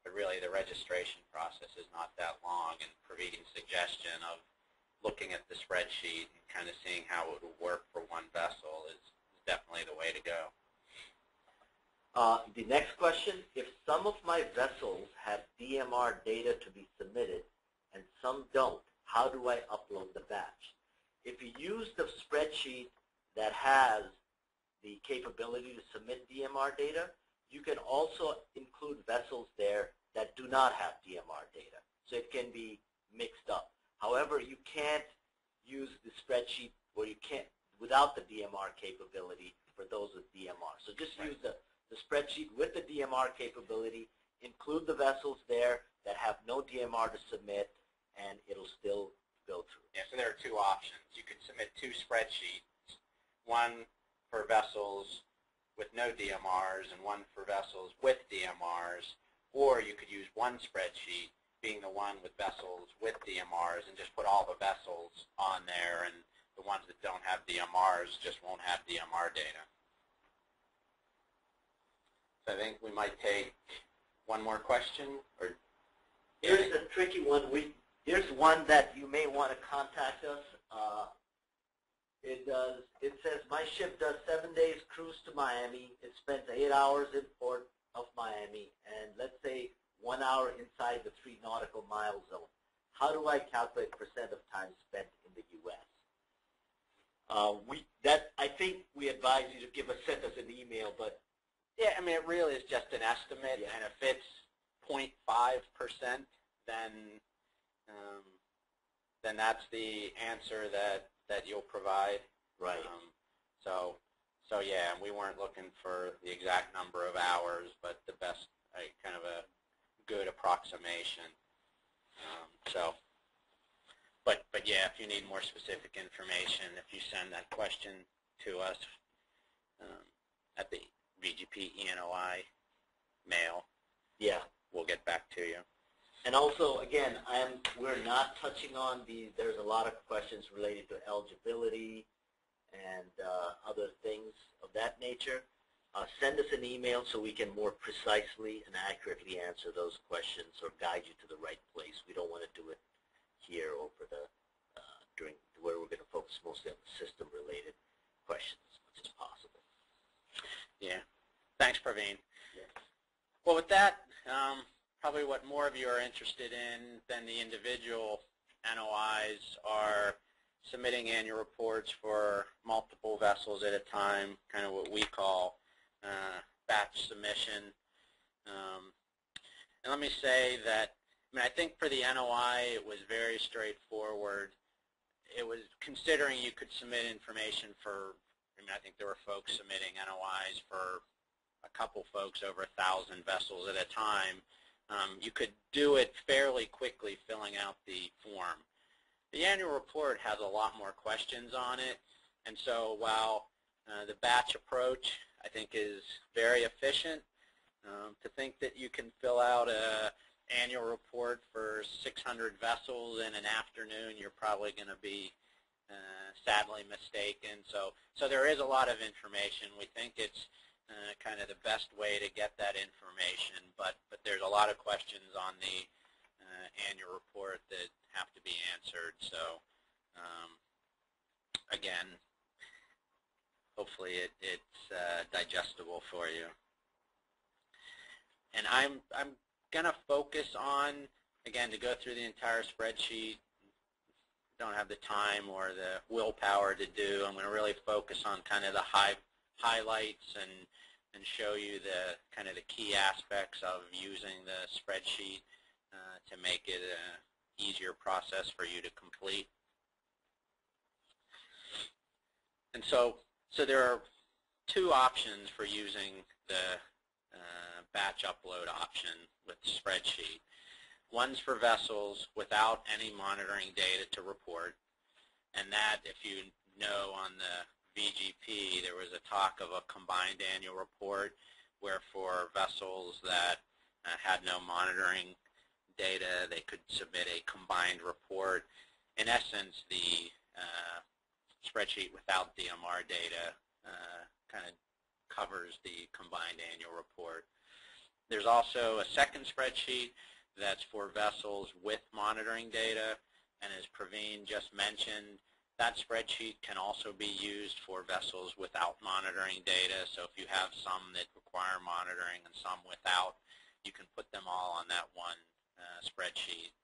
really the registration process is not that long, and Praveen's suggestion of looking at the spreadsheet and kind of seeing how it will work for one vessel is definitely the way to go. The next question, if some of my vessels have DMR data to be submitted and some don't, how do I upload the batch? If you use the spreadsheet that has the capability to submit DMR data, you can also include vessels there that do not have DMR data. So it can be mixed up. However, you can't use the spreadsheet where you can't without the DMR capability for those with DMR. So just use the spreadsheet with the DMR capability, include the vessels there that have no DMR to submit, and it'll still go through. Yeah, so there are two options. You could submit two spreadsheets, one for vessels with no DMRs and one for vessels with DMRs, or you could use one spreadsheet, being the one with vessels with DMRs, and just put all the vessels on there, and the ones that don't have DMRs just won't have DMR data. So I think we might take one more question. Or here's a tricky one. Here's one that you may want to contact us. It says my ship does 7 days cruise to Miami. It spends 8 hours in port of Miami, and let's say 1 hour inside the 3 nautical mile zone. How do I calculate percent of time spent in the U.S.? I think we advise you to send us an email, but yeah, I mean, it really is just an estimate, yeah. And if it's 0.5%, then that's the answer that you'll provide. Right. So yeah, we weren't looking for the exact number of hours, but the best, kind of a good approximation. But yeah, if you need more specific information, if you send that question to us at the VGP eNOI mail, yeah, we'll get back to you. And also, again, we're not touching on there's a lot of questions related to eligibility and other things of that nature. Send us an email so we can more precisely and accurately answer those questions or guide you to the right place. We don't want to do it here over during where we're going to focus mostly on the system-related questions as much as possible. Yeah. Thanks, Praveen. Yeah. Well, with that, probably what more of you are interested in than the individual NOIs are submitting annual reports for multiple vessels at a time, kind of what we call batch submission. And let me say that, I think for the NOI it was very straightforward. It was considering you could submit information for, I think there were folks submitting NOIs for a couple folks over 1,000 vessels at a time. You could do it fairly quickly filling out the form. The annual report has a lot more questions on it, and so while the batch approach I think is very efficient, to think that you can fill out an annual report for 600 vessels in an afternoon, you're probably going to be sadly mistaken. So there is a lot of information. We think it's kind of the best way to get that information, but there's a lot of questions on the annual report that have to be answered. So again, hopefully it's digestible for you. And I'm going to focus on, again, to go through the entire spreadsheet. Don't have the time or the willpower to do. I'm going to really focus on kind of the highlights and show you the kind of the key aspects of using the spreadsheet to make it an easier process for you to complete. And so there are two options for using the batch upload option with the spreadsheet. One's for vessels without any monitoring data to report, and that, if you know, on the VGP there was a talk of a combined annual report where for vessels that had no monitoring data they could submit a combined report. In essence, the spreadsheet without DMR data kind of covers the combined annual report. There's also a second spreadsheet that's for vessels with monitoring data, and as Praveen just mentioned, that spreadsheet can also be used for vessels without monitoring data. So if you have some that require monitoring and some without, you can put them all on that one spreadsheet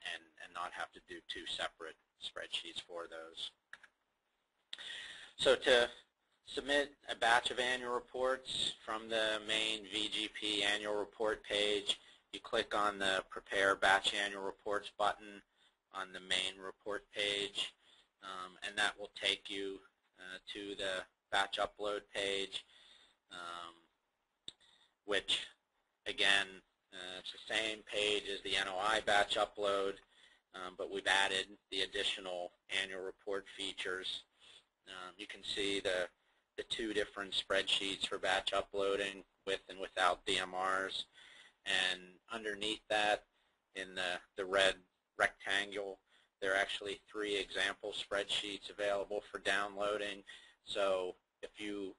and not have to do two separate spreadsheets for those. So to submit a batch of annual reports from the main VGP annual report page, you click on the Prepare Batch Annual Reports button on the main report page, and that will take you to the batch upload page, which, again, it's the same page as the NOI batch upload, but we've added the additional annual report features. You can see the two different spreadsheets for batch uploading with and without DMRs, and underneath that in the red rectangle there are actually 3 example spreadsheets available for downloading. So if you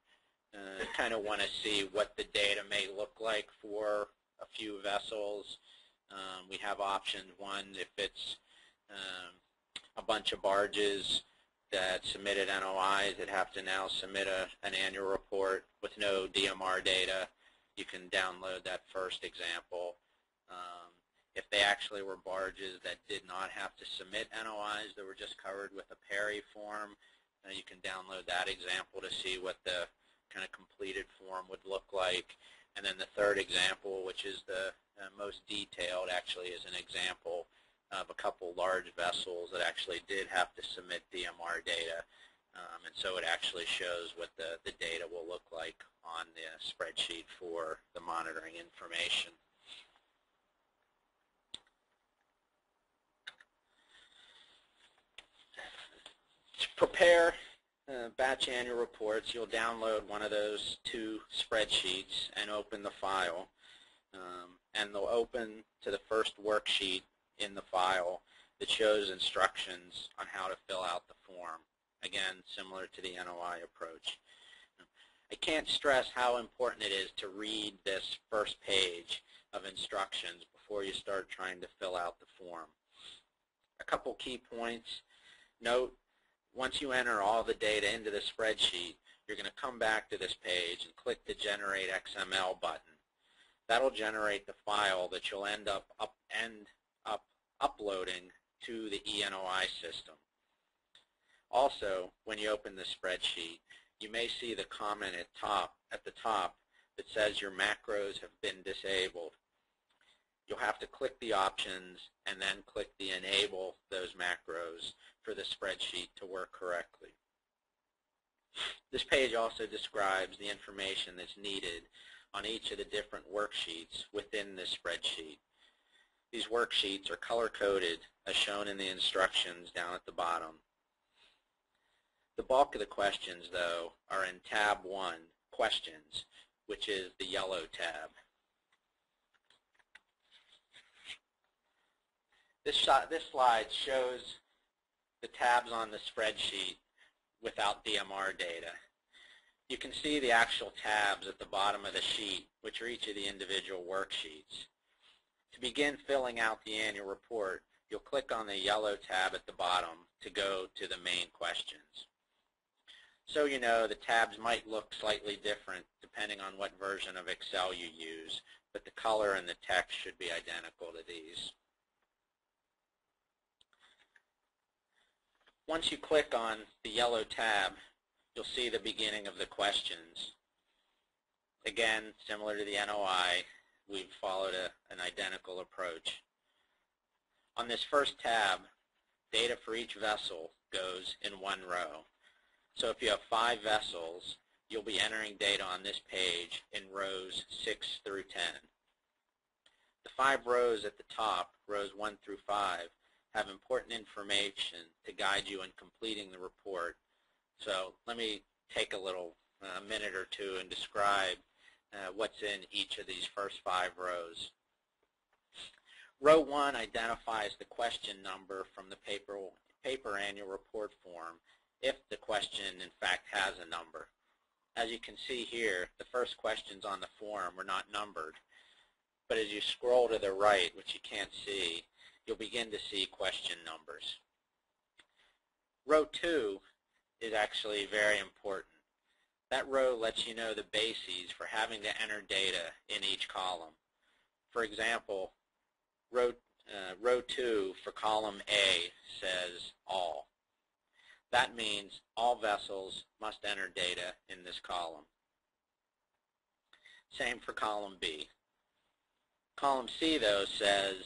kind of want to see what the data may look like for a few vessels, we have options. One, if it's a bunch of barges that submitted NOIs that have to now submit an annual report with no DMR data, you can download that first example. If they actually were barges that did not have to submit NOIs, that were just covered with a PERI form, you can download that example to see what the kind of completed form would look like. And then the third example, which is the most detailed, actually is an example of a couple large vessels that actually did have to submit DMR data. And so it actually shows what the data will look like on the spreadsheet for the monitoring information. To prepare batch annual reports, you'll download one of those 2 spreadsheets and open the file. And they'll open to the first worksheet in the file that shows instructions on how to fill out the form. Again, similar to the NOI approach. I can't stress how important it is to read this first page of instructions before you start trying to fill out the form. A couple key points. Note, once you enter all the data into the spreadsheet, you're going to come back to this page and click the Generate XML button. That'll generate the file that you'll end up uploading to the eNOI system. Also, when you open the spreadsheet, you may see the comment at the top that says your macros have been disabled. You'll have to click the options and then click the Enable those macros for the spreadsheet to work correctly. This page also describes the information that's needed on each of the different worksheets within this spreadsheet. These worksheets are color-coded as shown in the instructions down at the bottom. The bulk of the questions, though, are in tab 1, Questions, which is the yellow tab. This slide shows the tabs on the spreadsheet without DMR data. You can see the actual tabs at the bottom of the sheet, which are each of the individual worksheets. To begin filling out the annual report, you'll click on the yellow tab at the bottom to go to the main questions. So you know, the tabs might look slightly different depending on what version of Excel you use, but the color and the text should be identical to these. Once you click on the yellow tab, you'll see the beginning of the questions. Again, similar to the NOI, we've followed an identical approach. On this first tab, data for each vessel goes in one row. So if you have 5 vessels, you'll be entering data on this page in rows 6 through 10. The 5 rows at the top, rows 1 through 5, have important information to guide you in completing the report. So let me take a minute or two and describe what's in each of these first 5 rows. Row 1 identifies the question number from the paper annual report form if the question in fact has a number. As you can see here, the first questions on the form were not numbered, but as you scroll to the right, which you can't see, you'll begin to see question numbers. Row 2 is actually very important. That row lets you know the bases for having to enter data in each column. For example, row 2 for column A says all. That means all vessels must enter data in this column. Same for column B. Column C, though, says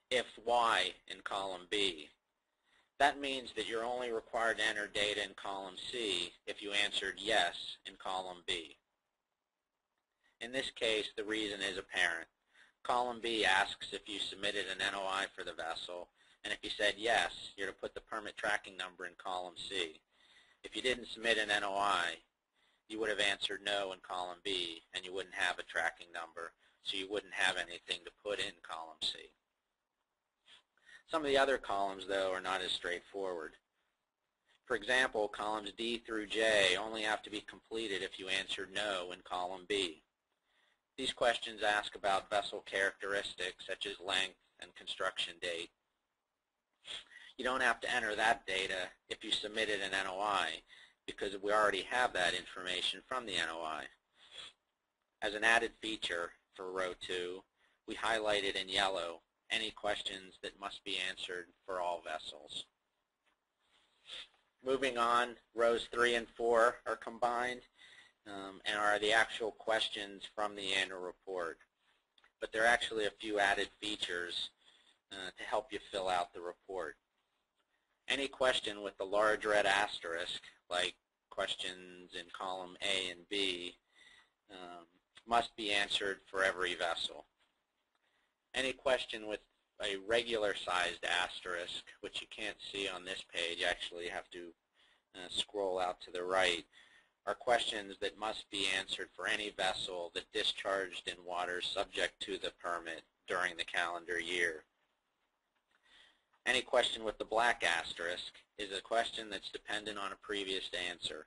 if Y in column B. That means that you're only required to enter data in column C if you answered yes in column B. In this case, the reason is apparent. Column B asks if you submitted an NOI for the vessel, and if you said yes, you're to put the permit tracking number in column C. If you didn't submit an NOI, you would have answered no in column B, and you wouldn't have a tracking number, so you wouldn't have anything to put in column C. Some of the other columns, though, are not as straightforward. For example, columns D through J only have to be completed if you answered no in column B. These questions ask about vessel characteristics such as length and construction date. You don't have to enter that data if you submitted an NOI because we already have that information from the NOI. As an added feature for row 2, we highlighted in yellow any questions that must be answered for all vessels. Moving on, rows 3 and 4 are combined and are the actual questions from the annual report. But there are actually a few added features to help you fill out the report. Any question with the large red asterisk, like questions in column A and B, must be answered for every vessel. Any question with a regular sized asterisk, which you can't see on this page, actually you have to scroll out to the right, are questions that must be answered for any vessel that discharged in waters subject to the permit during the calendar year. Any question with the black asterisk is a question that's dependent on a previous answer.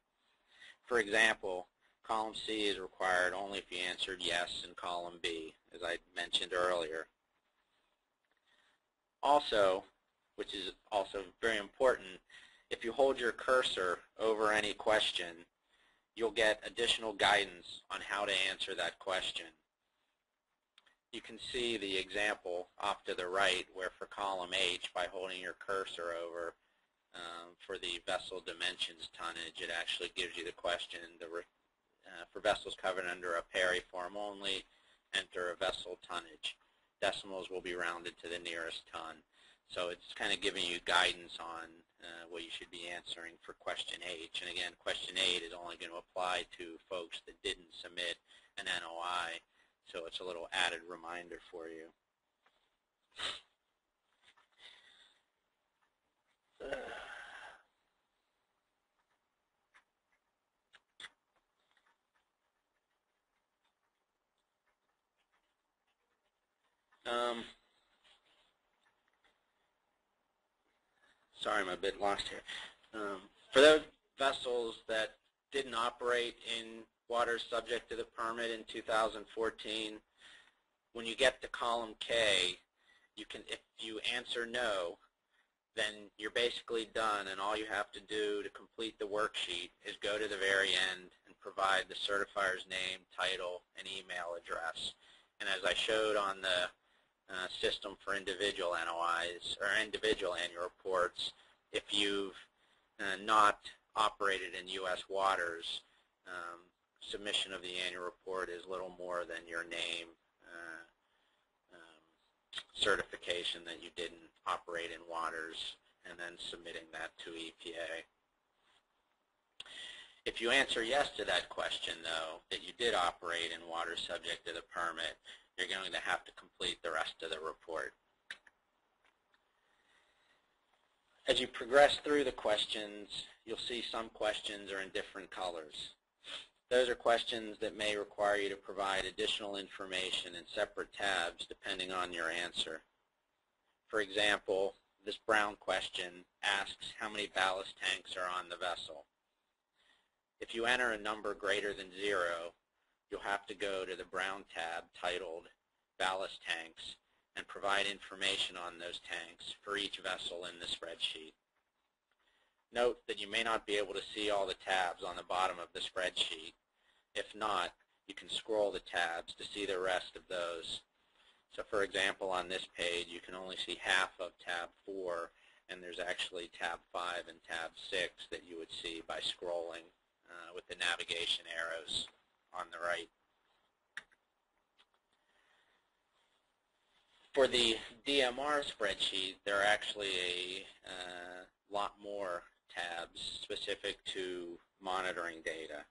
For example, column C is required only if you answered yes in column B, as I mentioned earlier. Also, which is also very important, if you hold your cursor over any question, you'll get additional guidance on how to answer that question. You can see the example off to the right where for column H, by holding your cursor over for the vessel dimensions tonnage, it actually gives you the question. For vessels covered under a Perry form only, enter a vessel tonnage. Decimals will be rounded to the nearest ton. So it's kind of giving you guidance on what you should be answering for question H. And again, question 8 is only going to apply to folks that didn't submit an NOI. So it's a little added reminder for you. Sorry, I'm a bit lost here. For those vessels that didn't operate in waters subject to the permit in 2014, when you get to column K, if you answer no, then you're basically done, and all you have to do to complete the worksheet is go to the very end and provide the certifier's name, title, and email address. And as I showed on the system for individual NOIs or individual annual reports, if you've not operated in U.S. waters, submission of the annual report is little more than your name, certification that you didn't operate in waters and then submitting that to EPA. If you answer yes to that question, though, that you did operate in water subject to the permit, you're going to have to complete the rest of the report. As you progress through the questions, you'll see some questions are in different colors. Those are questions that may require you to provide additional information in separate tabs depending on your answer. For example, this brown question asks how many ballast tanks are on the vessel. If you enter a number greater than 0, you'll have to go to the brown tab titled Ballast Tanks and provide information on those tanks for each vessel in the spreadsheet. Note that you may not be able to see all the tabs on the bottom of the spreadsheet. If not, you can scroll the tabs to see the rest of those. So for example, on this page, you can only see half of tab 4, and there's actually tab 5 and tab 6 that you would see by scrolling with the navigation arrows on the right. For the DMR spreadsheet, there are actually a lot more tabs specific to monitoring data.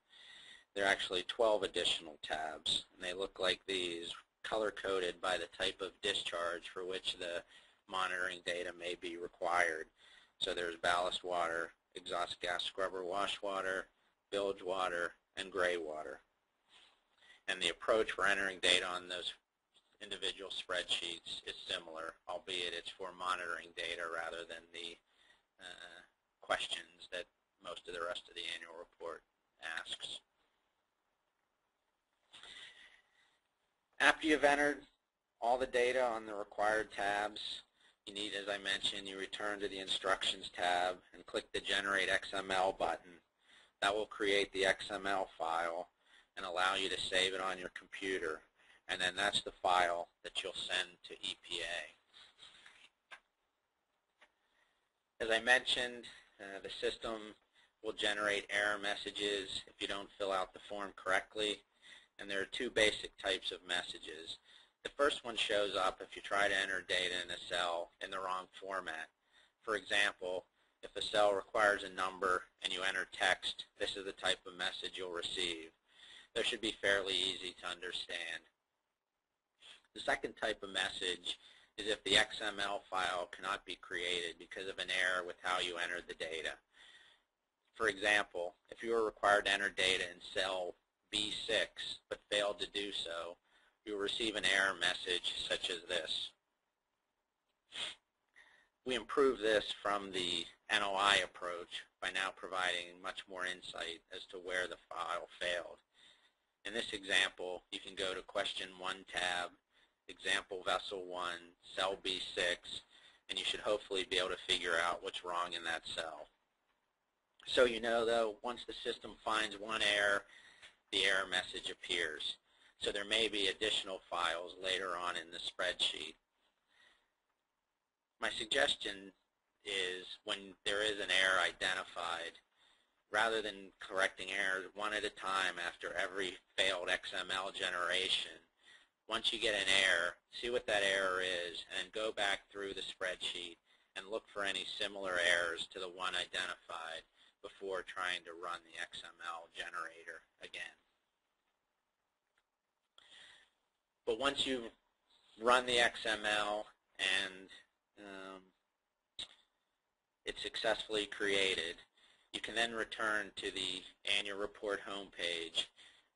There are actually 12 additional tabs, and they look like these, color-coded by the type of discharge for which the monitoring data may be required. So there's ballast water, exhaust gas scrubber wash water, bilge water, and gray water. And the approach for entering data on those individual spreadsheets is similar, albeit it's for monitoring data rather than the questions that most of the rest of the annual report asks. After you've entered all the data on the required tabs, you need, as I mentioned, you return to the Instructions tab and click the Generate XML button. That will create the XML file and allow you to save it on your computer. And then that's the file that you'll send to EPA. As I mentioned, the system will generate error messages if you don't fill out the form correctly. And there are two basic types of messages. The first one shows up if you try to enter data in a cell in the wrong format. For example, if a cell requires a number and you enter text, this is the type of message you'll receive. They should be fairly easy to understand. The second type of message is if the XML file cannot be created because of an error with how you entered the data. For example, if you were required to enter data in cell B6 but failed to do so, you will receive an error message such as this. We improved this from the eNOI approach by now providing much more insight as to where the file failed. In this example, you can go to Question 1 tab, Example Vessel 1, Cell B6, and you should hopefully be able to figure out what's wrong in that cell. So you know, though, once the system finds one error, the error message appears. So there may be additional files later on in the spreadsheet. My suggestion is when there is an error identified, rather than correcting errors one at a time after every failed XML generation, once you get an error, see what that error is, and go back through the spreadsheet and look for any similar errors to the one identified before trying to run the XML generator again. But once you've run the XML and it's successfully created, you can then return to the annual report homepage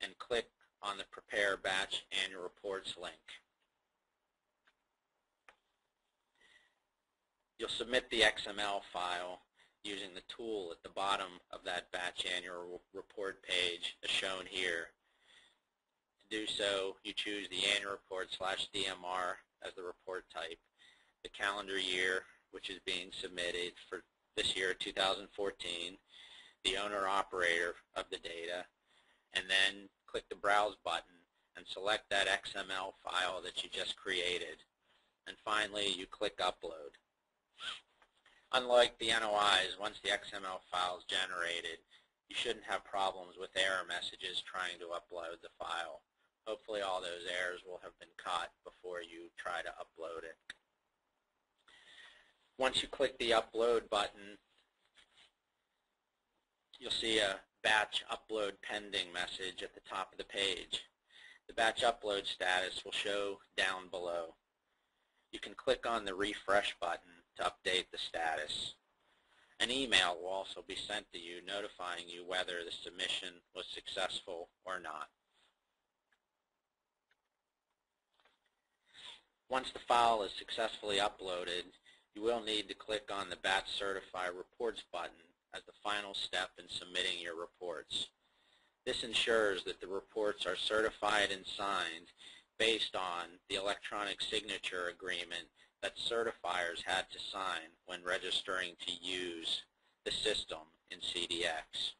and click on the Prepare Batch Annual Reports link. You'll submit the XML file using the tool at the bottom of that Batch Annual Report page as shown here. To do so, you choose the Annual Report /DMR as the report type, the calendar year which is being submitted for this year, 2014, the owner-operator of the data, and then click the Browse button and select that XML file that you just created. And finally, you click Upload. Unlike the NOIs, once the XML file is generated, you shouldn't have problems with error messages trying to upload the file. Hopefully all those errors will have been caught before you try to upload it. Once you click the upload button, you'll see a batch upload pending message at the top of the page. The batch upload status will show down below. You can click on the refresh button to update the status. An email will also be sent to you notifying you whether the submission was successful or not. Once the file is successfully uploaded, you will need to click on the Batch Certify Reports button as the final step in submitting your reports. This ensures that the reports are certified and signed based on the electronic signature agreement that certifiers had to sign when registering to use the system in CDX.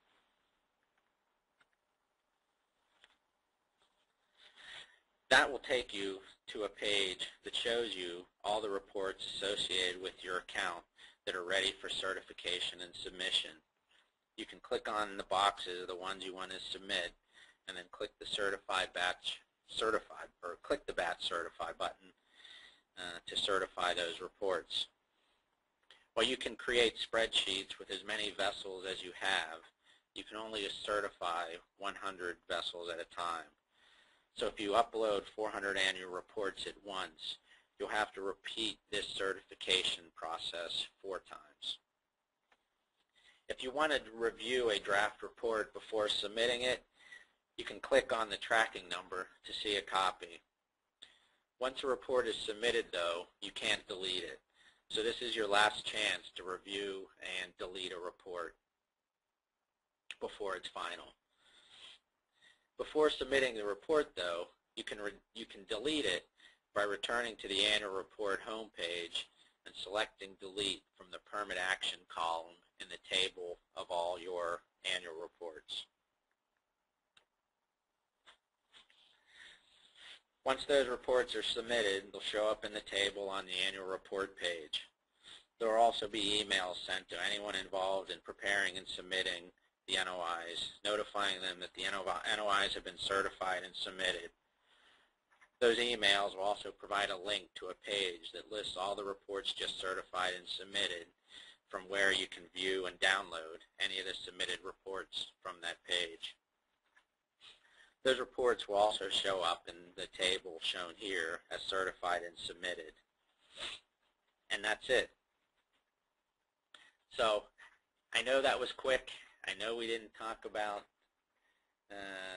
That will take you to a page that shows you all the reports associated with your account that are ready for certification and submission. You can click on the boxes of the ones you want to submit and then click the click the Batch Certify button to certify those reports. While you can create spreadsheets with as many vessels as you have, you can only certify 100 vessels at a time. So if you upload 400 annual reports at once, you'll have to repeat this certification process 4 times. If you want to review a draft report before submitting it, you can click on the tracking number to see a copy. Once a report is submitted, though, you can't delete it. So this is your last chance to review and delete a report before it's final. Before submitting the report, though, you can delete it by returning to the annual report homepage and selecting Delete from the Permit Action column in the table of all your annual reports. Once those reports are submitted, they'll show up in the table on the annual report page. There will also be emails sent to anyone involved in preparing and submitting the NOIs, notifying them that the NOIs have been certified and submitted. Those emails will also provide a link to a page that lists all the reports just certified and submitted, from where you can view and download any of the submitted reports from that page. Those reports will also show up in the table shown here as certified and submitted. And that's it. So I know that was quick. I know we didn't talk about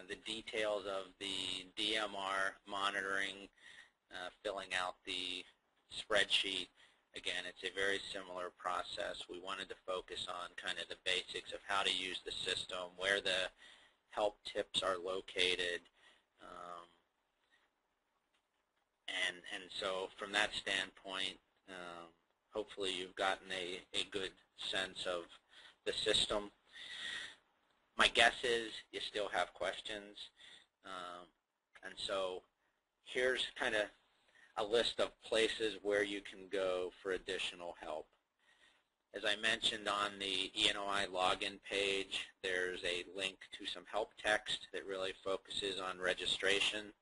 the details of the DMR monitoring, filling out the spreadsheet. Again, it's a very similar process. We wanted to focus on kind of the basics of how to use the system, where the help tips are located, and so from that standpoint, hopefully you've gotten a good sense of the system. My guess is you still have questions, and so here's kind of a list of places where you can go for additional help. As I mentioned, on the eNOI login page, there's a link to some help text that really focuses on registration.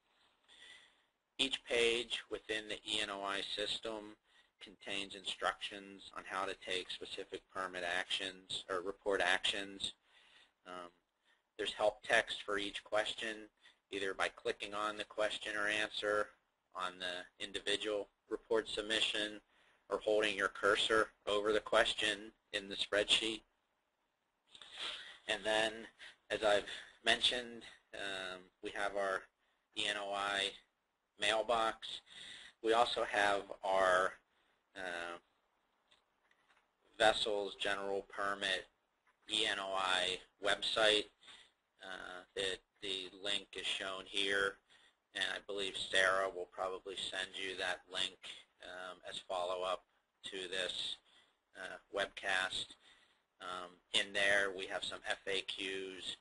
Each page within the eNOI system contains instructions on how to take specific permit actions or report actions. There's help text for each question, either by clicking on the question or answer on the individual report submission or holding your cursor over the question in the spreadsheet. And then, as I've mentioned, we have our eNOI mailbox. We also have our Vessels General Permit eNOI website. That the link is shown here, and I believe Sarah will probably send you that link as follow-up to this webcast. In there we have some FAQs.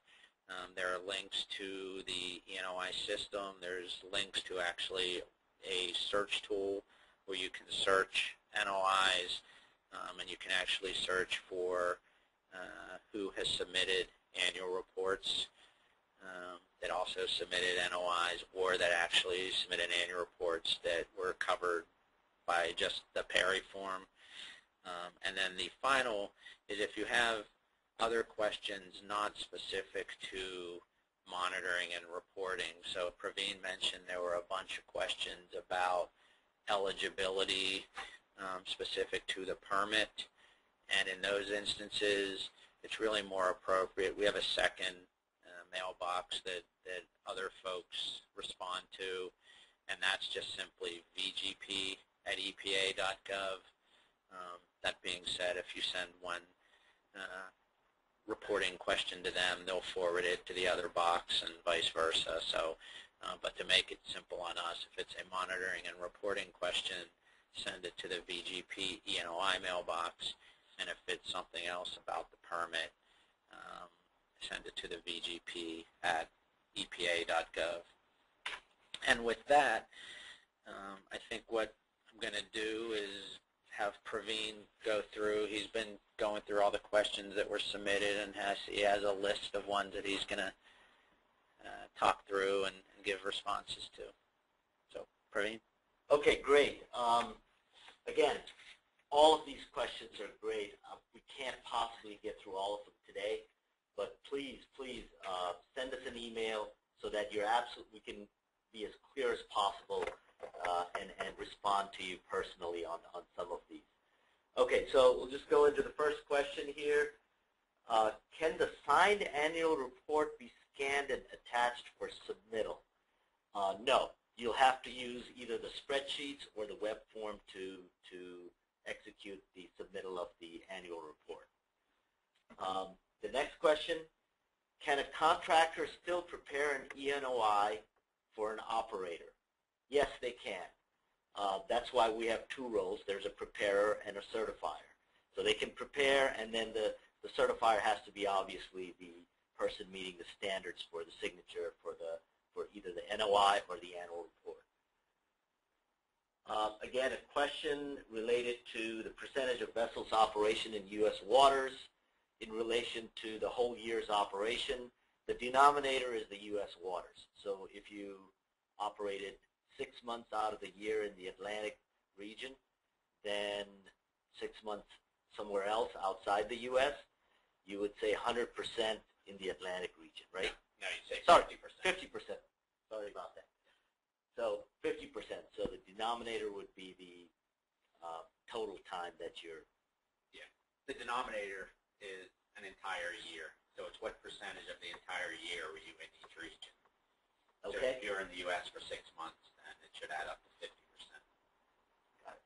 There are links to the eNOI system. There's links to actually a search tool where you can search NOIs, and you can actually search for who has submitted annual reports. that also submitted NOIs or that actually submitted annual reports that were covered by just the Perry form. And then the final is if you have other questions not specific to monitoring and reporting. So Praveen mentioned there were a bunch of questions about eligibility specific to the permit, and in those instances it's really more appropriate. We have a second mailbox that other folks respond to, and that's just simply vgp@epa.gov. That being said, if you send one reporting question to them, they'll forward it to the other box and vice versa. So, but to make it simple on us, if it's a monitoring and reporting question, send it to the VGP eNOI mailbox, and if it's something else about the permit, send it to the vgp@epa.gov. And with that, I think what I'm going to do is have Praveen go through. He's been going through all the questions that were submitted, and he has a list of ones that he's going to talk through and give responses to. So, Praveen? Okay, great. Again, all of these questions are great. We can't possibly get through all of them today, but please send us an email so that we can be as clear as possible and respond to you personally on some of these. Okay, so we'll just go into the first question here. Can the signed annual report be scanned and attached for submittal? No. You'll have to use either the spreadsheets or the web form to execute the submittal of the annual report. The next question, can a contractor still prepare an eNOI for an operator? Yes, they can. That's why we have two roles. There's a preparer and a certifier. So they can prepare, and then the certifier has to be obviously the person meeting the standards for the signature for either the NOI or the annual report. Again, a question related to the percentage of vessels operation in U.S. waters in relation to the whole year's operation. The denominator is the U.S. waters. So if you operated 6 months out of the year in the Atlantic region, then 6 months somewhere else outside the U.S., you would say 100% in the Atlantic region, right? No, you say 50%. Sorry, 50%. Sorry about that. So 50%. So the denominator would be the total time that you're... Yeah. The denominator is an entire year. So it's what percentage of the entire year were you in each region. Okay. So if you're in the U.S. for 6 months, then it should add up to 50%. Got it.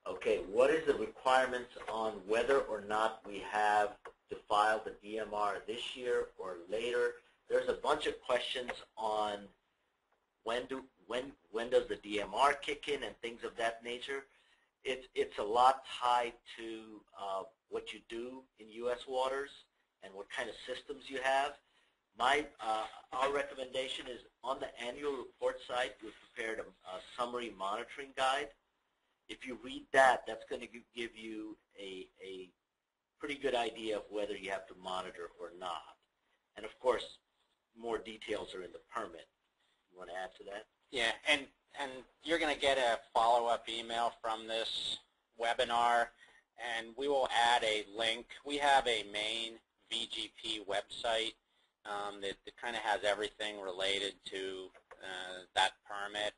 Okay, what is the requirements on whether or not we have to file the DMR this year or later? There's a bunch of questions on when does the DMR kick in and things of that nature. It's a lot tied to what you do in U.S. waters and what kind of systems you have. Our recommendation is on the annual report site, we've prepared a summary monitoring guide. If you read that, that's going to give you a pretty good idea of whether you have to monitor or not. And of course, more details are in the permit. You want to add to that? Yeah, and you're going to get a follow-up email from this webinar, and we will add a link. We have a main VGP website that kind of has everything related to that permit,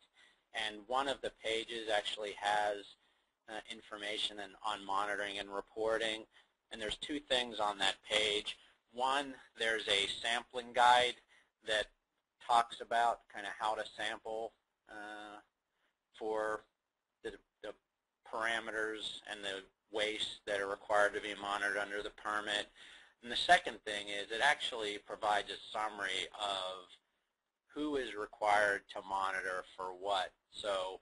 and one of the pages actually has information on monitoring and reporting, and there's two things on that page. One, there's a sampling guide that talks about kind of how to sample for the parameters and the wastes that are required to be monitored under the permit. And the second thing is it actually provides a summary of who is required to monitor for what. So,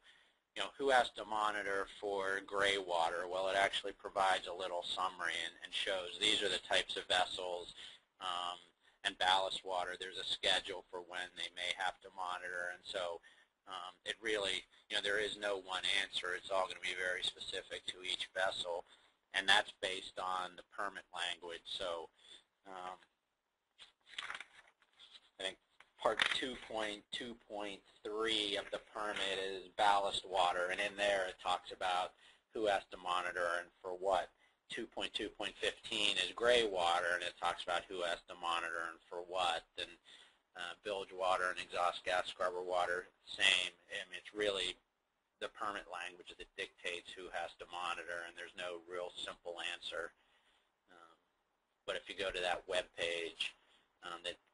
you know, who has to monitor for gray water? Well, it actually provides a little summary and shows these are the types of vessels. And ballast water, there's a schedule for when they may have to monitor, and so it really, you know, there is no one answer. It's all going to be very specific to each vessel, and that's based on the permit language. So I think part 2.2.3 of the permit is ballast water, and in there it talks about who has to monitor and for what. 2.2.15 is gray water, and it talks about who has to monitor and for what. And bilge water and exhaust gas scrubber water, same. I mean, it's really the permit language that dictates who has to monitor, and there's no real simple answer. But if you go to that web page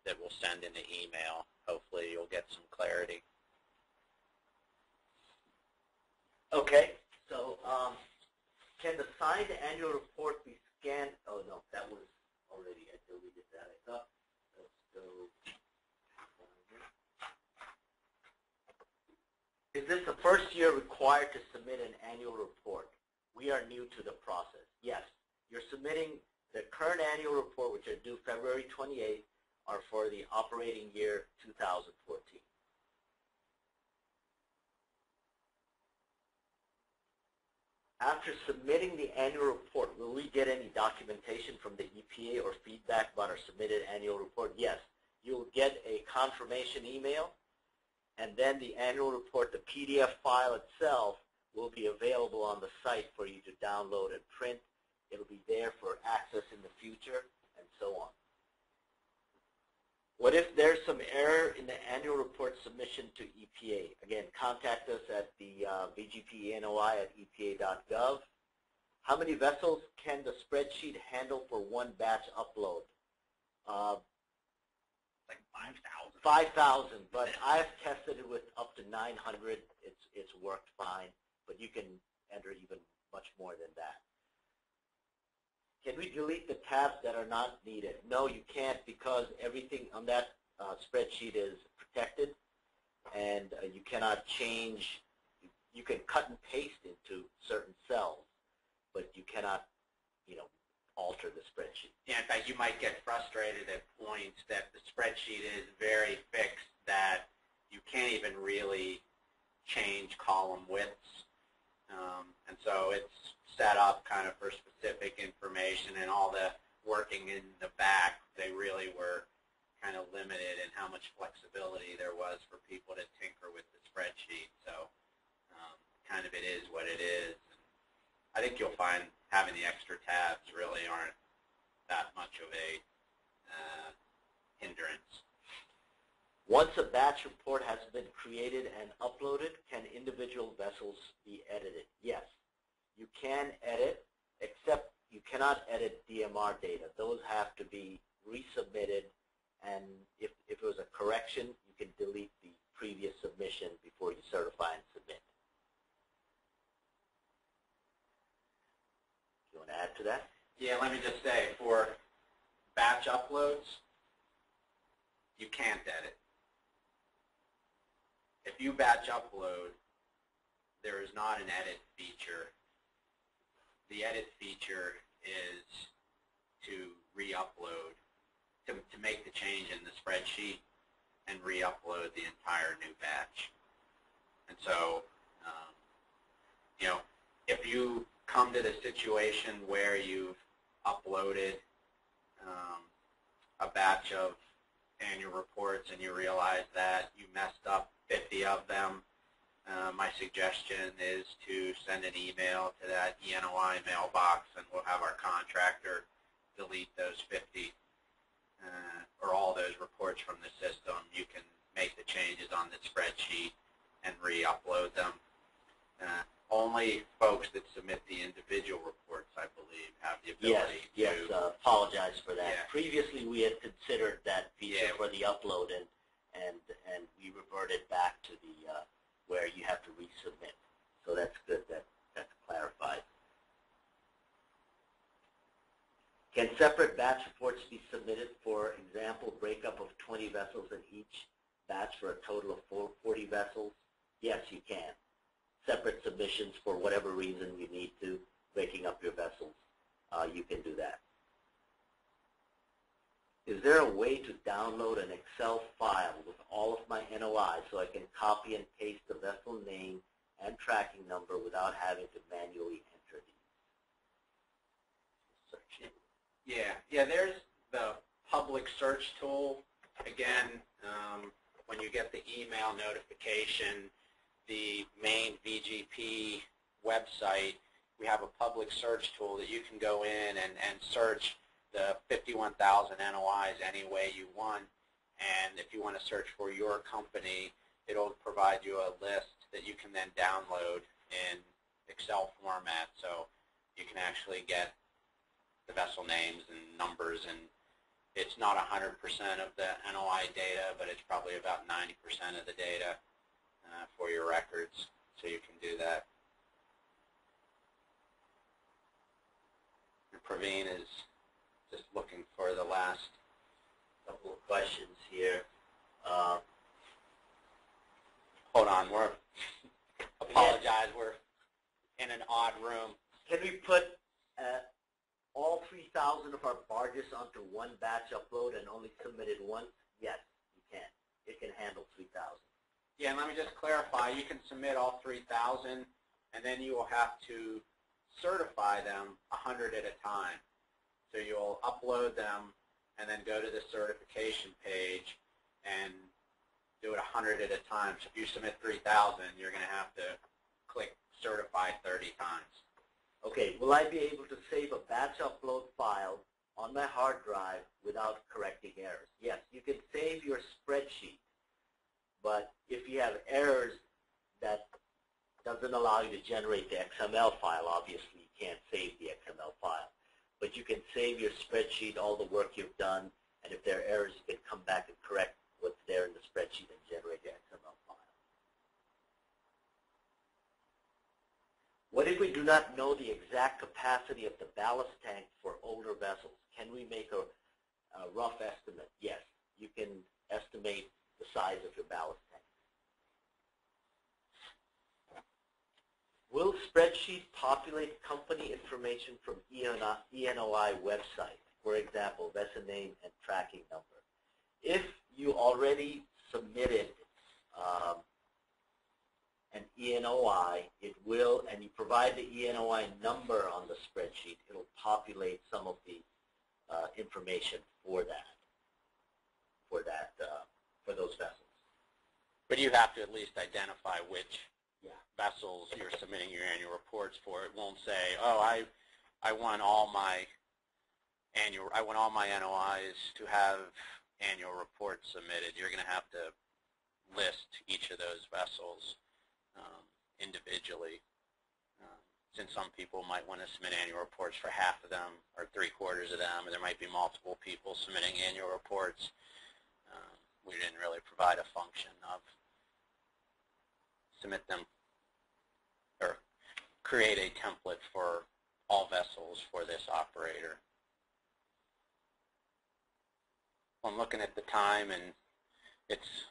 that we'll send in the email, hopefully you'll get some clarity. Okay, so can the signed annual report be scanned? Oh no, that was already, I deleted that. I thought, let's go. Is this the first year required to submit an annual report? We are new to the process. Yes, you're submitting the current annual report, which are due February 28th, are for the operating year 2014. After submitting the annual report, will we get any documentation from the EPA or feedback about our submitted annual report? Yes. You'll get a confirmation email, and then the annual report, the PDF file itself, will be available on the site for you to download and print. It'll be there for access in the future, and so on. What if there's some error in the annual report submission to EPA? Again, contact us at the VGP eNOI at epa.gov. How many vessels can the spreadsheet handle for one batch upload? Like 5,000. 5,000, but I've tested it with up to 900. It's worked fine, but you can enter even much more than that. Can we delete the tabs that are not needed? No, you can't, because everything on that spreadsheet is protected, and you cannot change. You can cut and paste into certain cells, but you cannot, alter the spreadsheet. Yeah, in fact, you might get frustrated at points that the spreadsheet is very fixed, that you can't even really change column widths. And so it's set up kind of for specific information, and all the working in the back, they really were kind of limited in how much flexibility there was for people to tinker with the spreadsheet. So kind of it is what it is. And I think you'll find having the extra tabs really aren't that much of a hindrance. Once a batch report has been created and uploaded, can individual vessels be edited? Yes. You can edit, except you cannot edit DMR data. Those have to be resubmitted, and if it was a correction, you can delete the previous submission before you certify and submit. Do you want to add to that? Yeah, let me just say, for batch uploads, you can't edit. If you batch upload, there is not an edit feature. The edit feature is to re-upload, to make the change in the spreadsheet and re-upload the entire new batch. And so, if you come to the situation where you've uploaded a batch of annual reports and you realize that you messed up 50 of them, my suggestion is to send an email to that eNOI mailbox, and we'll have our contractor delete those 50 or all those reports from the system. You can make the changes on the spreadsheet and re-upload them. Only folks that submit the individual reports, I believe, have the ability to... Yes, apologize for that. Yeah. Previously, we had considered that feature for the upload, and we reverted back to the where you have to resubmit. So that's good that that's clarified. Can separate batch reports be submitted? For example, breakup of 20 vessels in each batch for a total of 40 vessels? Yes, you can. Separate submissions for whatever reason you need to, breaking up your vessels, you can do that. Is there a way to download an Excel file with all of my NOI so I can copy and paste the vessel name and tracking number without having to manually enter these? Search it. Yeah, there's the public search tool again, when you get the email notification, the main VGP website, we have a public search tool that you can go in and search the 51,000 NOIs any way you want. And if you want to search for your company, it'll provide you a list that you can then download in Excel format. So you can actually get the vessel names and numbers, and it's not 100% of the NOI data, but it's probably about 90% of the data for your records, so you can do that. And Praveen is just looking for the last couple of questions here. Hold on, apologize, we're in an odd room. Can we put all 3,000 of our barges onto one batch upload and only submit it once? Yes, you can. It can handle 3,000. Yeah, and let me just clarify. You can submit all 3,000, and then you will have to certify them 100 at a time. So you'll upload them and then go to the certification page and do it 100 at a time. So if you submit 3,000, you're going to have to click certify 30 times. Okay, will I be able to save a batch upload file on my hard drive without correcting errors? Yes, you can save your spreadsheet, but if you have errors that doesn't allow you to generate the XML file, obviously you can't save the XML file. But you can save your spreadsheet, all the work you've done, and if there are errors, you can come back and correct what's there in the spreadsheet and generate the XML file. What if we do not know the exact capacity of the ballast tank for older vessels? Can we make a rough estimate? Yes, you can estimate the size of your ballast tank. Will spreadsheet populate company information from eNOI website? For example, vessel name and tracking number. If you already submitted an eNOI, it will, and you provide the eNOI number on the spreadsheet, it'll populate some of the information for those vessels. But you have to at least identify which vessels you're submitting your annual reports for. It won't say, oh, I want all my NOIs to have annual reports submitted. You're going to have to list each of those vessels individually, since some people might want to submit annual reports for half of them or 3/4 of them, or there might be multiple people submitting annual reports. We didn't really provide a function of submit them or create a template for all vessels for this operator. I'm looking at the time, and it's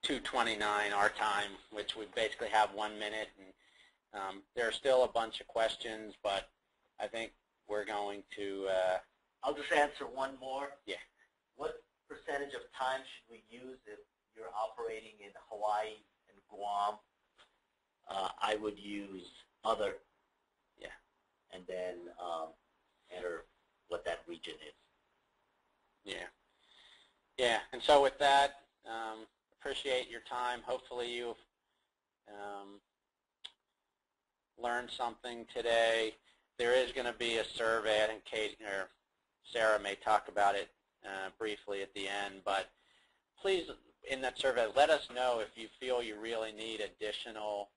2:29 our time, which we basically have 1 minute. And there are still a bunch of questions, but I think we're going to... I'll just answer one more. Yeah. What percentage of time should we use if you're operating in Hawaii and Guam? I would use other. Yeah. And then enter what that region is. Yeah. Yeah, and so with that, appreciate your time. Hopefully you've learned something today. There is going to be a survey. I think Kate or Sarah may talk about it briefly at the end, but please, in that survey, let us know if you feel you really need additional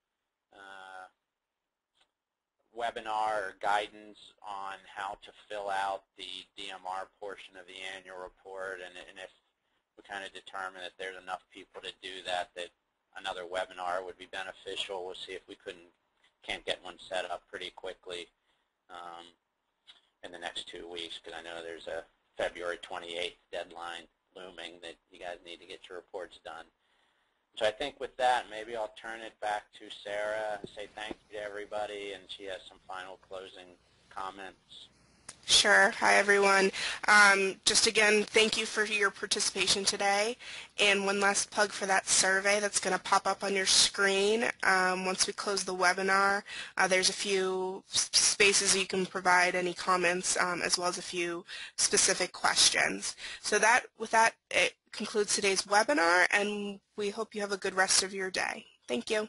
webinar or guidance on how to fill out the DMR portion of the annual report, and if we kind of determine that there's enough people to do that, that another webinar would be beneficial. We'll see if we can't get one set up pretty quickly in the next 2 weeks, because I know there's a February 28th deadline looming that you guys need to get your reports done. So I think with that, maybe I'll turn it back to Sarah and say thank you to everybody, and she has some final closing comments. Sure. Hi, everyone. Just again, thank you for your participation today. And one last plug for that survey that's going to pop up on your screen. Once we close the webinar, there's a few spaces you can provide any comments as well as a few specific questions. So with that, it concludes today's webinar, and we hope you have a good rest of your day. Thank you.